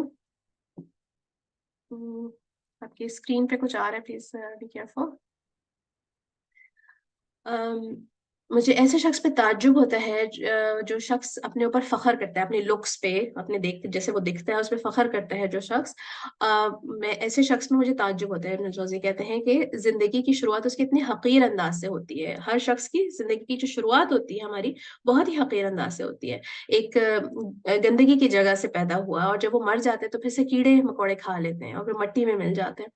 آپ کی اسکرین پہ کچھ آ رہا ہے، پلیز بی کیئرفل. مجھے ایسے شخص پہ تعجب ہوتا ہے جو شخص اپنے اوپر فخر کرتا ہے، اپنے لکس پہ، اپنے جیسے وہ دکھتا ہے اس پہ فخر کرتا ہے جو شخص. میں ایسے شخص میں مجھے تعجب ہوتا ہے. ابن جوزی کہتے ہیں کہ زندگی کی شروعات اس کی اتنی حقیر انداز سے ہوتی ہے. ہر شخص کی زندگی کی جو شروعات ہوتی ہے ہماری بہت ہی حقیر انداز سے ہوتی ہے. ایک گندگی کی جگہ سے پیدا ہوا اور جب وہ مر جاتے ہیں تو پھر سے کیڑے مکوڑے کھا لیتے ہیں اور پھر مٹی میں مل جاتے ہیں.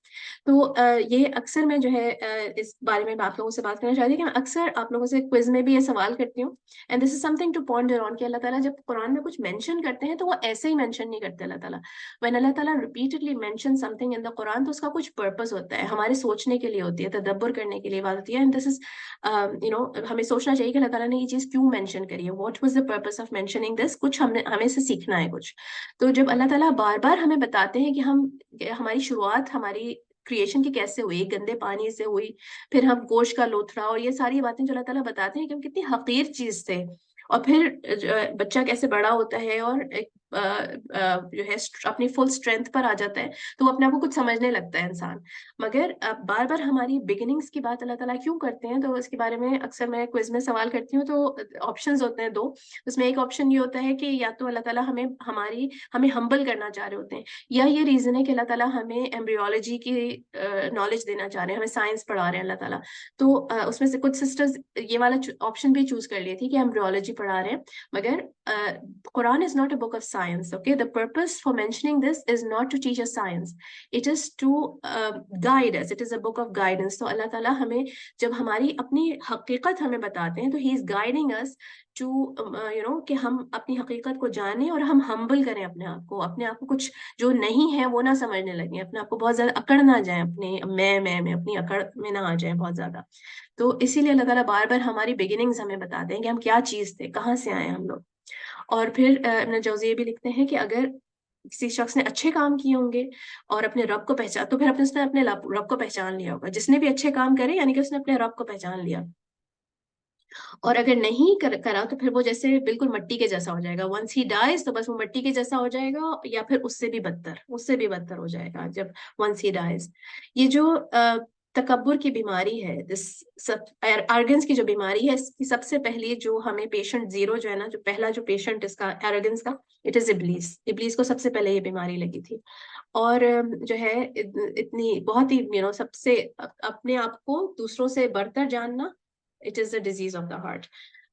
تو یہ اکثر میں جو ہے اس بارے میں آپ لوگوں سے بات کرنا چاہتی ہوں کہ میں اکثر آپ لوگوں سے کوئز میں بھی یہ سوال کرتی ہوں، and this is something to ponder on, کہ اللہ تعالیٰ جب قرآن میں کچھ مینشن کرتے ہیں تو وہ ایسے ہی مینشن نہیں کرتے. اللہ تعالیٰ وین اللہ تعالیٰ repeatedly mention something in the Quran تو اس کا کچھ پرپز ہوتا ہے، ہمارے سوچنے کے لیے ہوتی ہے، تدبر کرنے کے لیے بات ہوتی ہے. اینڈ دس از ہمیں سوچنا چاہیے کہ اللہ تعالیٰ نے یہ چیز کیوں مینشن کری ہے، what was the purpose of mentioning this. کچھ ہمیں سے سیکھنا ہے کچھ. تو جب اللہ تعالیٰ بار بار ہمیں بتاتے ہیں کہ ہماری شروعات ہماری کریشن کی کیسے ہوئی، گندے پانی سے ہوئی، پھر ہم گوشت کا لوتھڑا اور یہ ساری باتیں جو اللہ تعالیٰ بتاتے ہیں کہ ہم کتنی حقیر چیز تھے، اور پھر بچہ کیسے بڑا ہوتا ہے اور جو ہے اپنی فل اسٹرینتھ پر آ جاتا ہے تو وہ اپنے آپ کو کچھ سمجھنے لگتا ہے انسان. مگر بار بار ہماری بگننگس کی بات اللہ تعالیٰ کیوں کرتے ہیں، تو اس کے بارے میں اکثر میں کوئز میں سوال کرتی ہوں. تو آپشنز ہوتے ہیں 2. اس میں ایک آپشن یہ ہوتا ہے کہ یا تو اللہ تعالیٰ ہمیں ہمبل کرنا چاہ رہے ہوتے ہیں، یا یہ ریزن ہے کہ اللہ تعالیٰ ہمیں ایمبریولوجی کی نالج دینا چاہ رہے ہیں، ہمیں سائنس پڑھا رہے ہیں اللہ تعالیٰ. تو اس میں سے کچھ سسٹرز یہ والا آپشن بھی چوز کر لی تھی کہ ایمبریولوجی پڑھا رہے ہیں. مگر قرآن is not a book of science. Okay, the purpose for mentioning this is not to teach us science. It is to guide us. It is a book of guidance. تو اللہ تعالیٰ ہمیں جب ہماری اپنی حقیقت ہمیں بتاتے ہیں تو he is guiding us to کہ ہم اپنی حقیقت کو جانیں اور ہم ہمبل کریں اپنے آپ کو کچھ جو نہیں ہے وہ نہ سمجھنے لگیں، اپنے آپ کو بہت زیادہ اکڑ نہ جائیں، اپنے میں اپنی اکڑ میں نہ آ جائیں بہت زیادہ. تو اسی لیے اللہ تعالیٰ بار بار ہماری بگننگز ہمیں بتاتے ہیں کہ ہم کیا چیز تھے، کہاں سے آئے ہم لوگ. اور پھر ابن جوزی یہ بھی لکھتے ہیں کہ اگر کسی شخص نے اچھے کام کیے ہوں گے اور اپنے رب کو پہچان، تو پھر اس نے اپنے رب کو پہچان لیا ہوگا. جس نے بھی اچھے کام کرے یعنی کہ اس نے اپنے رب کو پہچان لیا. اور اگر نہیں کرا تو پھر وہ جیسے بالکل مٹی کے جیسا ہو جائے گا. ونس ہی ڈائز تو بس وہ مٹی کے جیسا ہو جائے گا، یا پھر اس سے بھی بدتر ہو جائے گا جب ونس ہی ڈائز. یہ جو تکبر کی بیماری ہے، ایروگنس کی جو بیماری ہے، اس کی سب سے پہلی جو ہمیں پیشنٹ 0 جو ہے نا، جو پہلا جو پیشنٹ اس کا ایروگنس کا، اٹ از ابلیس کو سب سے پہلے یہ بیماری لگی تھی. اور جو ہے اتنی بہت ہی سب سے اپنے آپ کو دوسروں سے برتر جاننا، it is a disease of the heart.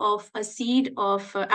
of a seed of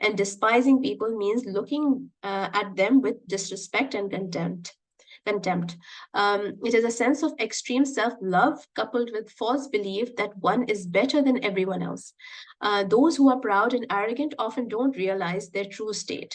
and despising people means looking at them with disrespect and contempt. It is a sense of extreme self-love coupled with false belief that one is better than everyone else. Those who are proud and arrogant often don't realize their true state.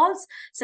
false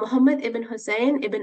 Muhammad ibn Hussein ibn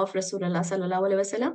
of Rasulullah sallallahu alaihi wasallam,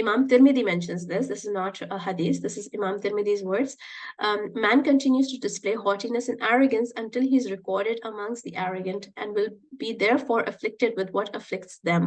Imam Tirmidhi mentions this. This is not a hadith. This is Imam Tirmidhi's words. Man continues to display haughtiness and arrogance until he is recorded amongst the arrogant and will be therefore afflicted with what afflicts them.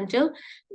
until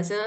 as a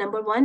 Number 1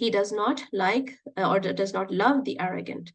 he does not like or does not love the arrogant.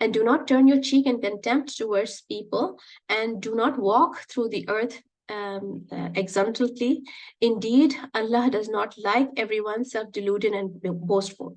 and do not turn your cheek in contempt towards people and do not walk through the earth exultantly. Indeed, Allah does not like everyone self-deluded and boastful.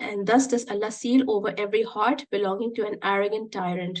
and thus does Allah seal over every heart belonging to an arrogant tyrant.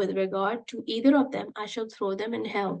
with regard to either of them I shall throw them in hell.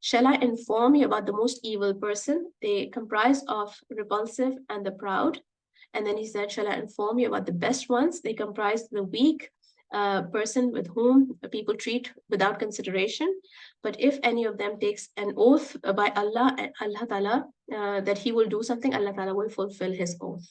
shall I inform you about the most evil person? They comprise of repulsive and the proud. And then he said, shall I inform you about the best ones? They comprise the weak person with whom people treat without consideration. But if any of them takes an oath by Allah Ta'ala that he will do something, Allah Ta'ala will fulfill his oath.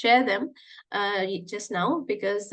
share them just now because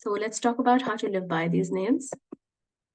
So let's talk about how to live by these names.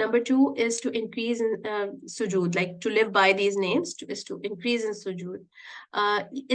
Number 2 is to increase in sujood, like to live by these names, is to increase in sujood.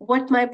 what my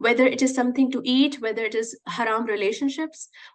whether it is something to eat, whether it is haram relationships,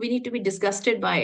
we need to be disgusted by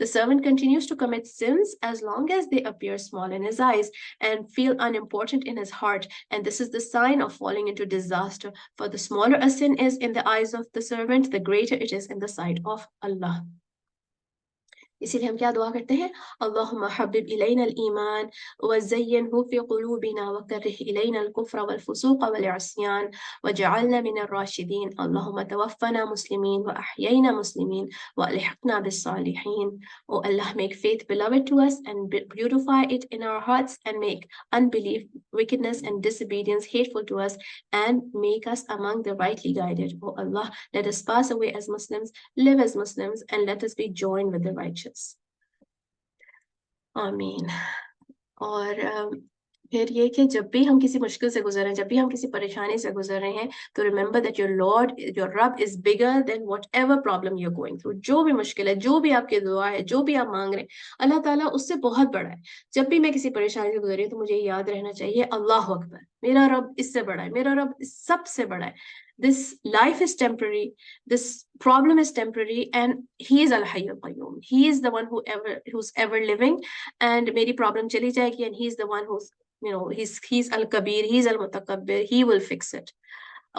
the servant continues to commit sins as long as they appear small in his eyes and feel unimportant in his heart, and this is the sign of falling into disaster, for the smaller a sin is in the eyes of the servant, the greater it is in the sight of Allah. اسی لیے ہم کیا دعا کرتے ہیں؟ اللہم حبب الینا الایمان وزینہ فی قلوبنا وکرہ الینا الکفر والفسوق والعصیان وجعلنا من الراشدین اللہم توفنا مسلمین واحیینا مسلمین والحقنا بالصالحین. Oh Allah, make faith beloved to us and beautify it in our hearts and make unbelief, wickedness and disobedience hateful to us and make us among the rightly guided. Oh Allah, let us pass away as Muslims, live as Muslims, and let us be joined with the righteous. آمین. اور پھر یہ کہ جب بھی ہم کسی مشکل سے گزر رہے ہیں، جب بھی ہم کسی پریشانی سے گزر رہے ہیں، تو remember that your lord, your رب is bigger than whatever problem you going through. جو بھی مشکل ہے، جو بھی آپ کی دعا ہے، جو بھی آپ مانگ رہے ہیں، اللہ تعالیٰ اس سے بہت بڑا ہے. جب بھی میں کسی پریشانی سے گزر رہی ہوں تو مجھے یاد رہنا چاہیے اللہ اکبر، میرا رب اس سے بڑا ہے، میرا رب سب سے بڑا ہے. This life is temporary, this problem is temporary, and he is al-hayy al-qayyum. He is the one who's ever living, and میری problem چلی جائے گی, and he is the one who's, you know, he's al-kabir, he's al-mutakabbir, he will fix it.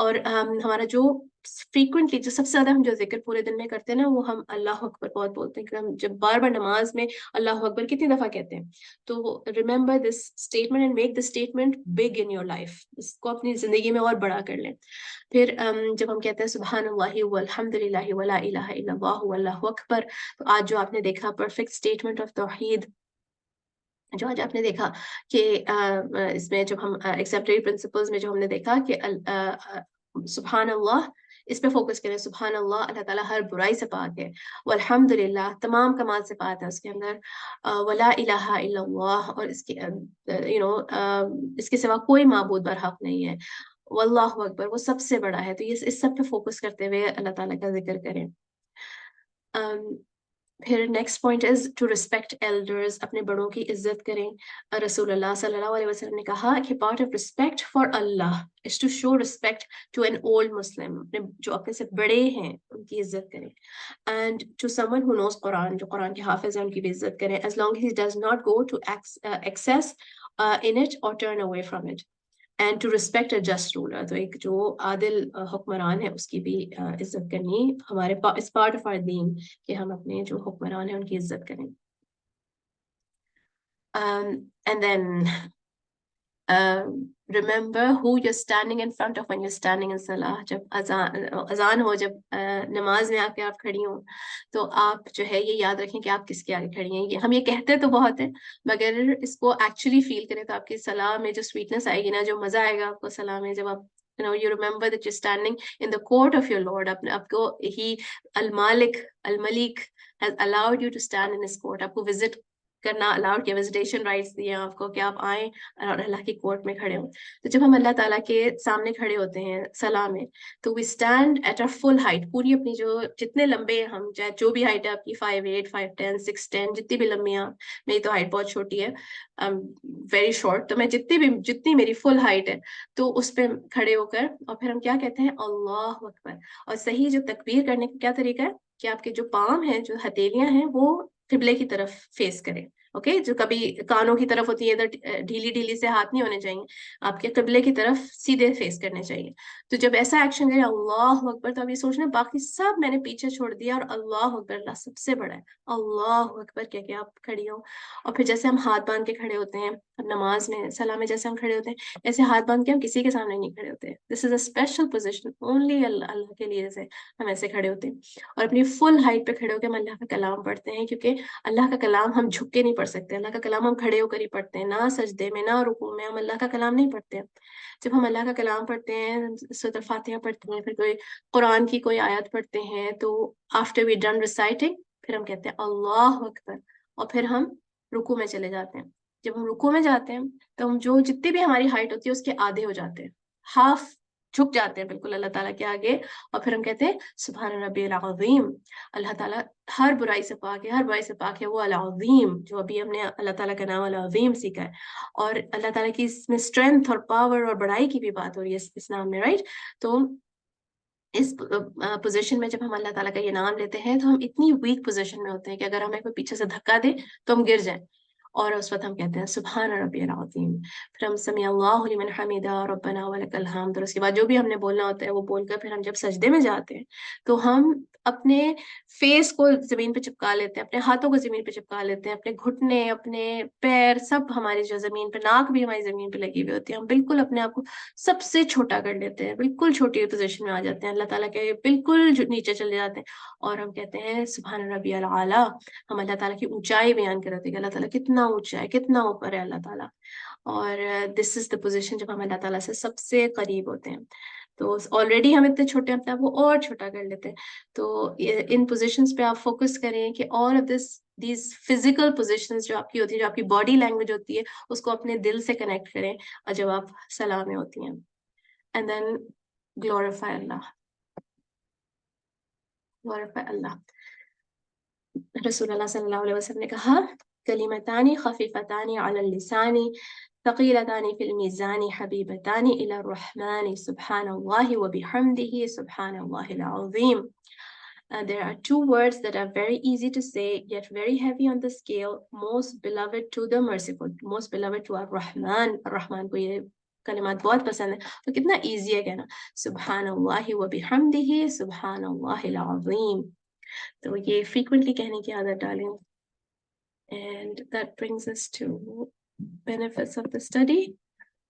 اور ہمارا جو frequently جو سب سے زیادہ ہم جو ذکر پورے دن میں کرتے ہیں نا، وہ ہم اللہ اکبر بہت بولتے ہیں. کہ ہم جب بار بار نماز میں اللہ اکبر کتنی دفعہ کہتے ہیں. تو remember this statement and make this statement big in your life. اس کو اپنی زندگی میں اور بڑا کر لیں. پھر جب ہم کہتے ہیں سبحان اللہ والحمد للہ ولا الہ الا اللہ واللہ اکبر، تو آج جو آپ نے دیکھا پرفیکٹ اسٹیٹمنٹ آف توحید، جو آج آپ نے دیکھا کہ اس میں جب ہم ایکسیپٹری پرنسپلز میں جو ہم نے دیکھا کہ سبحان اللہ، اس پہ فوکس کریں. سبحان اللہ، اللہ تعالیٰ ہر برائی سے پاک ہے. والحمد للہ، تمام کمال سے پاک ہے اس کے اندر. ولا الہ الا اللہ، اور اس کے اس کے سوا کوئی معبود برحق نہیں ہے. واللہ اکبر، وہ سب سے بڑا ہے. تو یہ اس سب پہ فوکس کرتے ہوئے اللہ تعالیٰ کا ذکر کریں. پھر next point is to respect elders, اپنے بڑوں کی عزت کریں. رسول اللہ صلی اللہ علیہ وسلم نے کہا کہ part of respect for Allah is to show respect to an old Muslim, جو اپنے سے بڑے ہیں ان کی عزت کریں. And to someone who knows Quran, جو قرآن کے حافظ ہیں ان کی بھی عزت کریں. As long he does not go to access in it اور turn away from it. And to respect a just ruler, تو ایک جو عادل حکمران ہے اس کی بھی عزت کرنی ہمارے اس پارٹ آف آر دین، کہ ہم اپنے جو حکمران ہیں ان کی عزت کریں. And then remember who you're standing in front of when you're standing in salah. جب اذان ہو، جب نماز میں آ کے آپ کھڑی ہوں، تو آپ جو ہے یہ یاد رکھیں کہ آپ کس کے آگے کھڑی ہیں. ہم یہ کہتے تو بہت ہیں، مگر اس کو ایکچولی فیل کریں تو آپ کی صلاح میں جو سویٹنس آئے گی نا، جو مزہ آئے گا آپ کو صلاح میں، جب آپ you remember that you're standing in the court of your Lord. آپ کو ہی الملک has allowed you to stand in his court. آپ کو وزٹ کرنا الاؤڈ کیا، وزیٹیشن رائٹس دیے آپ کو کہ آپ آئیں اور اللہ کی کورٹ میں کھڑے ہوں. تو جب ہم اللہ تعالیٰ کے سامنے کھڑے ہوتے ہیں صلاح میں، تو we stand at our full height, پوری اپنی جو جتنے لمبے ہیں ہم، چاہے جو بھی ہائٹ ہے آپ کی، 5'8", 5'10", 6'10", جتنی بھی لمبی ہیں. میری تو ہائٹ بہت چھوٹی ہے، ویری شارٹ. تو میں جتنی میری فل ہائٹ ہے، تو اس پہ کھڑے ہو کر، اور پھر ہم کیا کہتے ہیں؟ اللہ اکبر. اور صحیح جو تکبیر کرنے کا کیا طریقہ ہے کہ آپ کے جو پاؤں ہیں، جو ہتھیلیاں ہیں، وہ قبلے کی طرف فیس کریں. اوکے، جو کبھی کانوں کی طرف ہوتی ہے ادھر ڈھیلی سے ہاتھ نہیں ہونے چاہیے، آپ کے قبلے کی طرف سیدھے فیس کرنے چاہیے. تو جب ایسا ایکشن کرے اللہ اکبر، تو اب یہ سوچنا باقی سب میں نے پیچھے چھوڑ دیا اور اللہ اکبر، اللہ سب سے بڑا ہے. اللہ اکبر کہہ کے آپ کھڑی ہو. اور پھر جیسے ہم ہاتھ باندھ کے کھڑے ہوتے ہیں نماز میں، صلاح میں جیسے ہم کھڑے ہوتے ہیں، ایسے ہاتھ باندھ کے ہم کسی کے سامنے نہیں کھڑے ہوتے. دس از اے اسپیشل پوزیشن اونلی اللہ کے لیے سے ہم ایسے کھڑے ہوتے ہیں. اور اپنی فل ہائٹ پہ کھڑے ہو کے ہم اللہ کا کلام پڑھتے ہیں، کیونکہ اللہ کا کلام ہم جھک کے نہیں پڑھ سکتے. اللہ کا کلام ہم کھڑے ہو کر ہی پڑھتے ہیں، نہ سجدے میں، نہ رکوع میں. ہم اللہ کا کلام نہیں پڑھتے ہیں. جب ہم اللہ کا کلام پڑھتے ہیں، سورۃ الفاتحہ پڑھتے ہیں، پھر کوئی قرآن کی کوئی آیت پڑھتے ہیں، تو آفٹر وی ڈن ریسائٹنگ، پھر ہم کہتے ہیں اللہ اکبر، اور پھر ہم رکوع میں چلے جاتے ہیں. جب ہم رکوع میں جاتے ہیں تو ہم جو جتنی بھی ہماری ہائٹ ہوتی ہے اس کے آدھے ہو جاتے ہیں، ہاف جھک جاتے ہیں بالکل اللہ تعالیٰ کے آگے. اور پھر ہم کہتے ہیں سبحان ربی العظیم، اللہ تعالیٰ ہر برائی سے پاک ہے، ہر برائی سے پاک ہے وہ العظیم، جو ابھی ہم نے اللہ تعالیٰ کا نام العظیم سیکھا ہے. اور اللہ تعالیٰ کی اس میں اسٹرینتھ اور پاور اور بڑائی کی بھی بات ہو رہی ہے اس نام میں، رائٹ. تو اس پوزیشن میں جب ہم اللہ تعالیٰ کا یہ نام لیتے ہیں تو ہم اتنی ویک پوزیشن میں ہوتے ہیں کہ اگر ہمیں کوئی پیچھے سے دھکا دے تو ہم گر جائیں. اور اس وقت ہم کہتے ہیں سبحان ربی العظیم. پھر ہم سمیع اللہ لمن حمیدہ ربنا ولک الحمد، اور اس کے بعد جو بھی ہم نے بولنا ہوتا ہے وہ بول کر پھر ہم جب سجدے میں جاتے ہیں تو ہم اپنے فیس کو زمین پہ چپکا لیتے ہیں, اپنے ہاتھوں کو زمین پہ چپکا لیتے ہیں, اپنے گھٹنے, اپنے پیر, سب ہماری جو زمین پہ, ناک بھی ہماری زمین پہ لگی ہوئی ہوتی ہے, ہم بالکل اپنے آپ کو سب سے چھوٹا کر لیتے ہیں, بالکل چھوٹی پوزیشن میں آ جاتے ہیں, اللہ تعالیٰ کے بالکل نیچے چلے جاتے ہیں, اور ہم کہتے ہیں سبحان ربی العالی. ہم اللہ تعالیٰ کی اونچائی بیان کرتے ہیں کہ اللہ تعالیٰ کتنا اونچا ہے, کتنا اوپر ہے اللہ تعالیٰ. اور دس از دا پوزیشن جب ہم اللہ تعالیٰ سے سب سے قریب ہوتے ہیں. تو آلریڈی ہم اتنے چھوٹے ہیں, اپنے آپ کو اور چھوٹا کر لیتے ہیں. تو ان پوزیشنز پہ آپ فوکس کریں کہ all of these physical positions جو آپ کی ہوتی ہیں, جو آپ کی باڈی لینگویج ہوتی ہے, اس کو اپنے دل سے کنیکٹ کریں اور جب آپ سلام میں ہوتی ہیں. And then glorify Allah, glorify Allah. رسول اللہ صلی اللہ علیہ وسلم نے کہا کلمتانی خفیفتانی علی اللسان ثقيلتان في الميزان حبيبتان إلى الرحمن سبحان الله وبحمده سبحان الله العظيم. There are two words that are very easy to say yet very heavy on the scale, most beloved to the merciful, most beloved to Ar-Rahman. Ar-Rahman کو یہ کلمات بہت پسند ہے, تو کتنا ایزی ہے کہنا سبحان اللہ وبحمدہ سبحان اللہ العظیم. تو یہ frequently کہنے کی عادت ڈالیں. And that brings us to benefits of the study.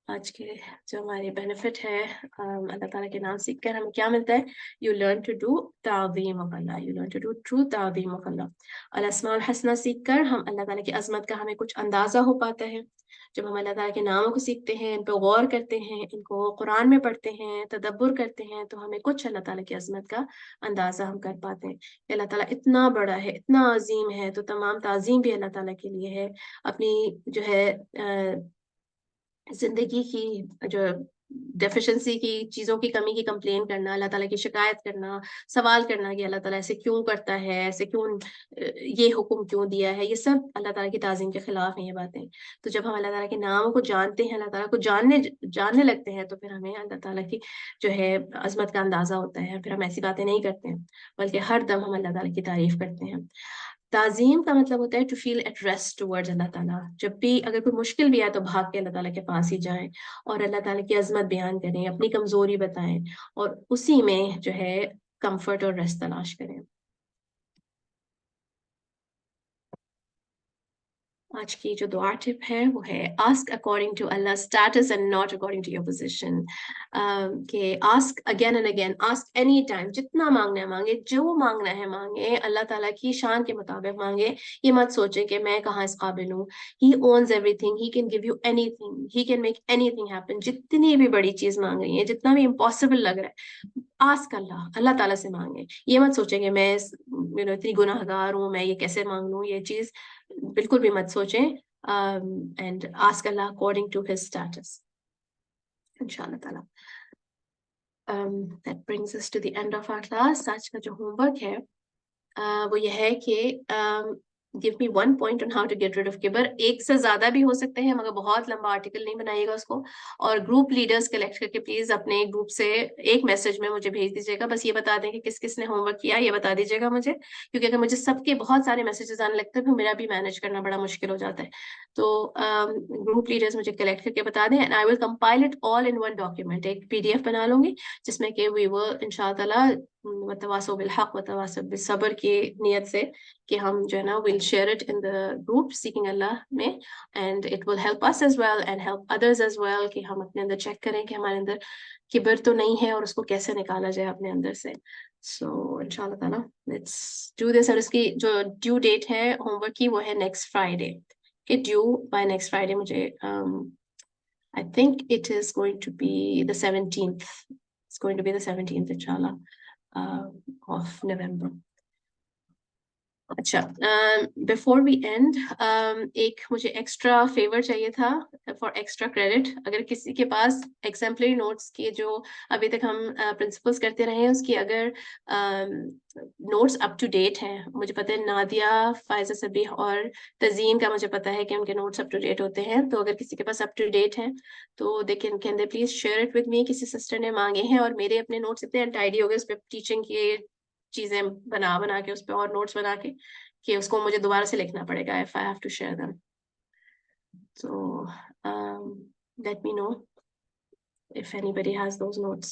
آج کے جو ہماری بینیفٹ ہے, اللہ تعالیٰ کے نام سیکھ کر ہمیں کیا ملتا ہے؟ You learn to do تعظیم of Allah. You learn to do true تعظیم of Allah. الاسماء الحسنہ سیکھ کر ہم اللہ تعالیٰ کی عظمت کا ہمیں کچھ اندازہ ہو پاتا ہے. جب ہم اللہ تعالیٰ کے ناموں کو سیکھتے ہیں, ان پہ غور کرتے ہیں, ان کو قرآن میں پڑھتے ہیں, تدبر کرتے ہیں, تو ہمیں کچھ اللہ تعالیٰ کی عظمت کا اندازہ ہم کر پاتے ہیں کہ اللہ تعالیٰ اتنا بڑا ہے, اتنا عظیم ہے, تو تمام تعظیم بھی اللہ تعالیٰ کے لیے ہے. اپنی جو ہے زندگی کی جو ڈیفیشنسی کی چیزوں کی کمی کی کمپلین کرنا, اللہ تعالیٰ کی شکایت کرنا, سوال کرنا کہ اللہ تعالیٰ ایسے کیوں کرتا ہے, ایسے کیوں, یہ حکم کیوں دیا ہے, یہ سب اللہ تعالیٰ کی تعظیم کے خلاف ہیں یہ باتیں. تو جب ہم اللہ تعالیٰ کے ناموں کو جانتے ہیں, اللہ تعالیٰ کو جاننے لگتے ہیں, تو پھر ہمیں اللہ تعالیٰ کی جو ہے عظمت کا اندازہ ہوتا ہے. پھر ہم ایسی باتیں نہیں کرتے ہیں, بلکہ ہر دم ہم اللہ تعالیٰ کی تعریف کرتے ہیں. تعظیم کا مطلب ہوتا ہے to feel at rest towards اللہ تعالیٰ. جب بھی اگر کوئی مشکل بھی آئے تو بھاگ کے اللہ تعالیٰ کے پاس ہی جائیں اور اللہ تعالیٰ کی عظمت بیان کریں, اپنی کمزوری بتائیں, اور اسی میں جو ہے کمفرٹ اور ریسٹ تلاش کریں. آج کی جو دعا ٹپ ہے وہ ہے ask according to Allah status and not according to your position. کہ ask again and again, ask any time, جتنا مانگنا ہے مانگے, جو مانگنا ہے مانگے, اللہ تعالیٰ کی شان کے مطابق مانگے. یہ مت سوچے کہ میں کہاں اس قابل ہوں. He owns every thing, he can give you any thing, he can make any thing happen. جتنی بھی بڑی چیز مانگ رہی ہے, جتنا بھی امپاسبل لگ رہا ہے, آسک اللہ تعالیٰ سے مانگے. یہ مت سوچیں کہ میں اتنی گناہ گار ہوں, میں یہ کیسے مانگ لوں. یہ چیز بالکل بھی مت سوچیں. And ask Allah according to his status, انشاءاللہ تعالیٰ. That brings us to the end of our class. آج کا جو ہوم ورک ہے وہ یہ ہے کہ give me one point on how to get rid of kibr. ایک سے زیادہ بھی ہو سکتے ہیں, مگر بہت لمبا آرٹیکل نہیں بنائیے گا اس کو. اور گروپ لیڈرز کلیکٹ کر کے پلیز اپنے گروپ سے ایک میسج میں مجھے بھیج دیجیے گا. بس یہ بتا دیں کہ کس کس نے ہوم ورک کیا, یہ بتا دیجیے گا مجھے, کیونکہ اگر مجھے سب کے بہت سارے میسیجز آنے لگتے ہیں تو میرا بھی مینیج کرنا بڑا مشکل ہو جاتا ہے. تو گروپ لیڈرز مجھے کلیکٹ کر کے بتا دیں, and I will compile it all in one document. ایک PDF بنا لوں گی جس میں کہ وی ول ان شاء اللہ تعالیٰ وتواصوا بالحق وتواصوا بالصبر کی نیت سے کہ ہم جو ہے نا we'll share it in the group seeking Allah میں, and it will help us as well and help others as well کہ ہم اپنے اندر چیک کریں کہ ہمارے اندر کبر تو نہیں ہے اور اس کو کیسے نکالا جائے اپنے اندر سے. So انشاءاللہ تعالیٰ let's do this. اور اس کی جو ڈیو ڈیٹ ہے ہوم ورک کی وہ ہے نیکسٹ فرائیڈے. کہ ڈیو بائی نیکسٹ فرائیڈے مجھے I think it is going to be the 17th. It's going to be the 17th inshallah of November. اچھا, بفور وی اینڈ ایک مجھے extra fever چاہیے تھا فار ایکسٹرا کریڈٹ. اگر کسی کے پاس ایگزمپلری نوٹس کے جو ابھی تک ہم پرنسپلس کرتے رہے ہیں اس کی اگر نوٹس اپ ٹو ڈیٹ ہیں, مجھے پتہ ہے نادیہ, فائزہ صبیح اور تزین کا مجھے پتہ ہے کہ ان کے نوٹس اپ ٹو ڈیٹ ہوتے ہیں, تو اگر کسی کے پاس اپ ٹو ڈیٹ ہیں تو can they please share it with me. کسی سسٹر نے مانگے ہیں اور میرے اپنے نوٹس اتنے انٹائڈی ہو گئے اس پہ ٹیچنگ کے چیزیں بنا کے اس پہ اور نوٹس بنا کے کہ اس کو مجھے دوبارہ سے لکھنا پڑے گا if I have to share them. So let me know if anybody has those notes.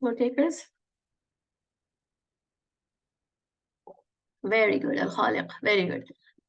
No takers? Very good, Al-Khaliq, very good.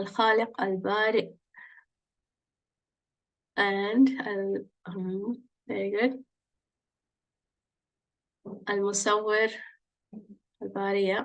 Al-Khaliq, Al-Bari, and very good. Al-Musawwir, Al-Bari, yeah.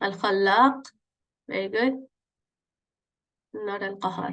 Al-Khallaq, very good. Not Al-Qahar.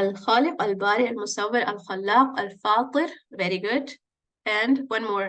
Al-Khaliq, Al-Bari, Al-Musawwir, Al-Khallaq, Al-Fatir, very good. And one more,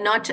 Not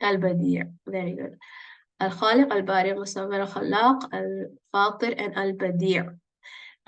Al-Badi', very good. Al-Khaliq, Al-Bari, Al-Musawwir, Al-Khallaq, Al-Fatir and Al-Badi'.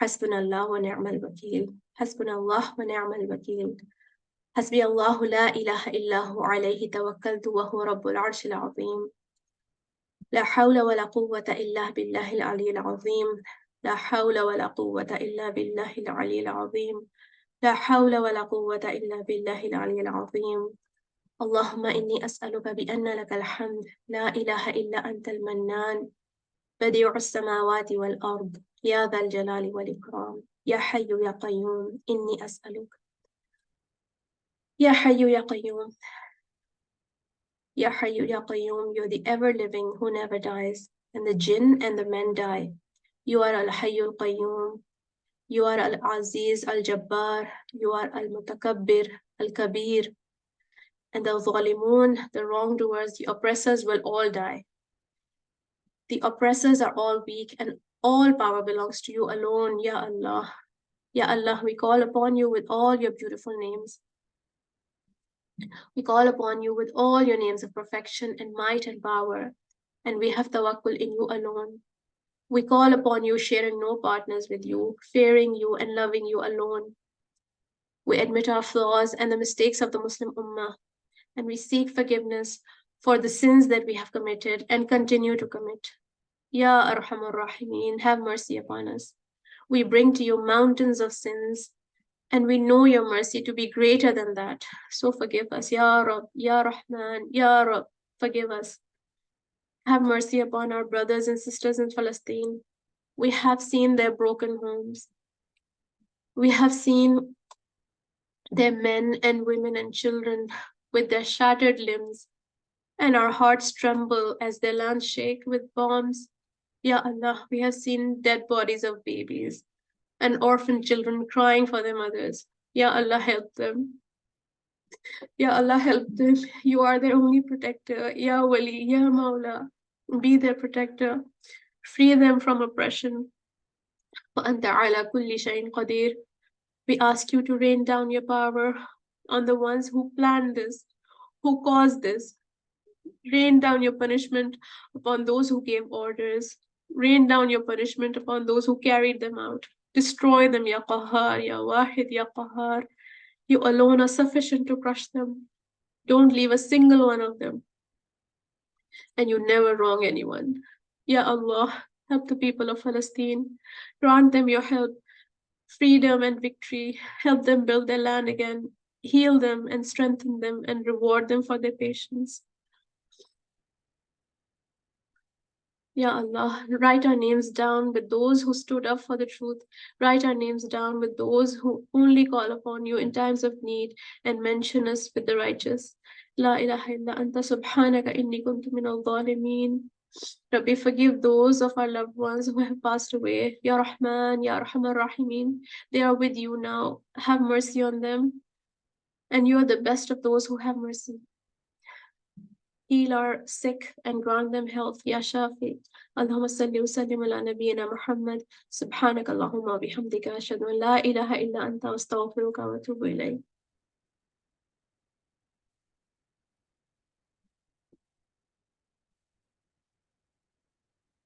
حسبنا الله ونعم الوكيل. حسبنا الله ونعم الوكيل. حسبي الله لا إله إلا هو عليه توكلت وهو رب العرش العظيم. لا حول ولا قوة إلا بالله العلي العظيم. لا حول ولا قوة إلا بالله العلي العظيم. لا حول ولا قوة إلا بالله العلي العظيم. اللهم إني أسألك بأن لك الحمد لا إله إلا أنت المنان بديع السماوات والأرض يا ذا الجلال والإكرام. يا حي يا قيوم إني أسألك. يا حي يا قيوم. يا حي يا قيوم. You're the ever living who never dies, and the jinn and the men die. You are Al-Hayy Al-Qayyum. You are Al-Aziz Al-Jabbar. You are Al-Mutakabbir Al-Kabir. And the Zalimun, the wrongdoers, the oppressors will all die. The oppressors are all weak, and all power belongs to you alone, Ya Allah. Ya Allah, we call upon you with all your beautiful names. We call upon you with all your names of perfection and might and power, and we have tawakkul in you alone. We call upon you, sharing no partners with you, fearing you and loving you alone. We admit our flaws and the mistakes of the Muslim Ummah, and we seek forgiveness for the sins that we have committed and continue to commit. Ya Arhamar Rahimin, have mercy upon us. We bring to you mountains of sins, and we know your mercy to be greater than that. So forgive us, Ya Rab, Ya Rahman, Ya Rab, forgive us. Have mercy upon our brothers and sisters in Palestine. We have seen their broken homes. We have seen their men and women and children with their shattered limbs, and our hearts tremble as their lands shake with bombs. Ya Allah, we have seen dead bodies of babies and orphan children crying for their mothers. Ya Allah, help them. Ya Allah, help them. You are their only protector. Ya Wali, Ya Mawla, be their protector. Free them from oppression. وَأَنْتَ عَلَى كُلِّ شَيْءٍ قَدِيرٌ. We ask you to rain down your power on the ones who planned this, who caused this. Rain down your punishment upon those who gave orders. Rain down your punishment upon those who carried them out. Destroy them, Ya Qahhar, Ya Wahid, Ya Qahhar. You alone are sufficient to crush them. Don't leave a single one of them. And you never wrong anyone. Ya Allah, help the people of Palestine. Grant them your help, freedom and victory. Help them build their land again. Heal them and strengthen them and reward them for their patience. Ya Allah, write our names down with those who stood up for the truth. Write our names down with those who only call upon you in times of need and mention us with the righteous. La ilaha illa anta subhanaka inni kuntu minal zalimeen. Rabbi, forgive those of our loved ones who have passed away. Ya Rahman, Ya Arhamar Rahimeen. They are with you now. Have mercy on them. And you are the best of those who have mercy. Heal our sick and grant them health. Ya Shafi. Allahumma salli wa sallim ala nabiyyina Muhammad. Subhanaka Allahumma bihamdika ashhadu an la ilaha illa anta astaghfiruka wa atubu ilayk.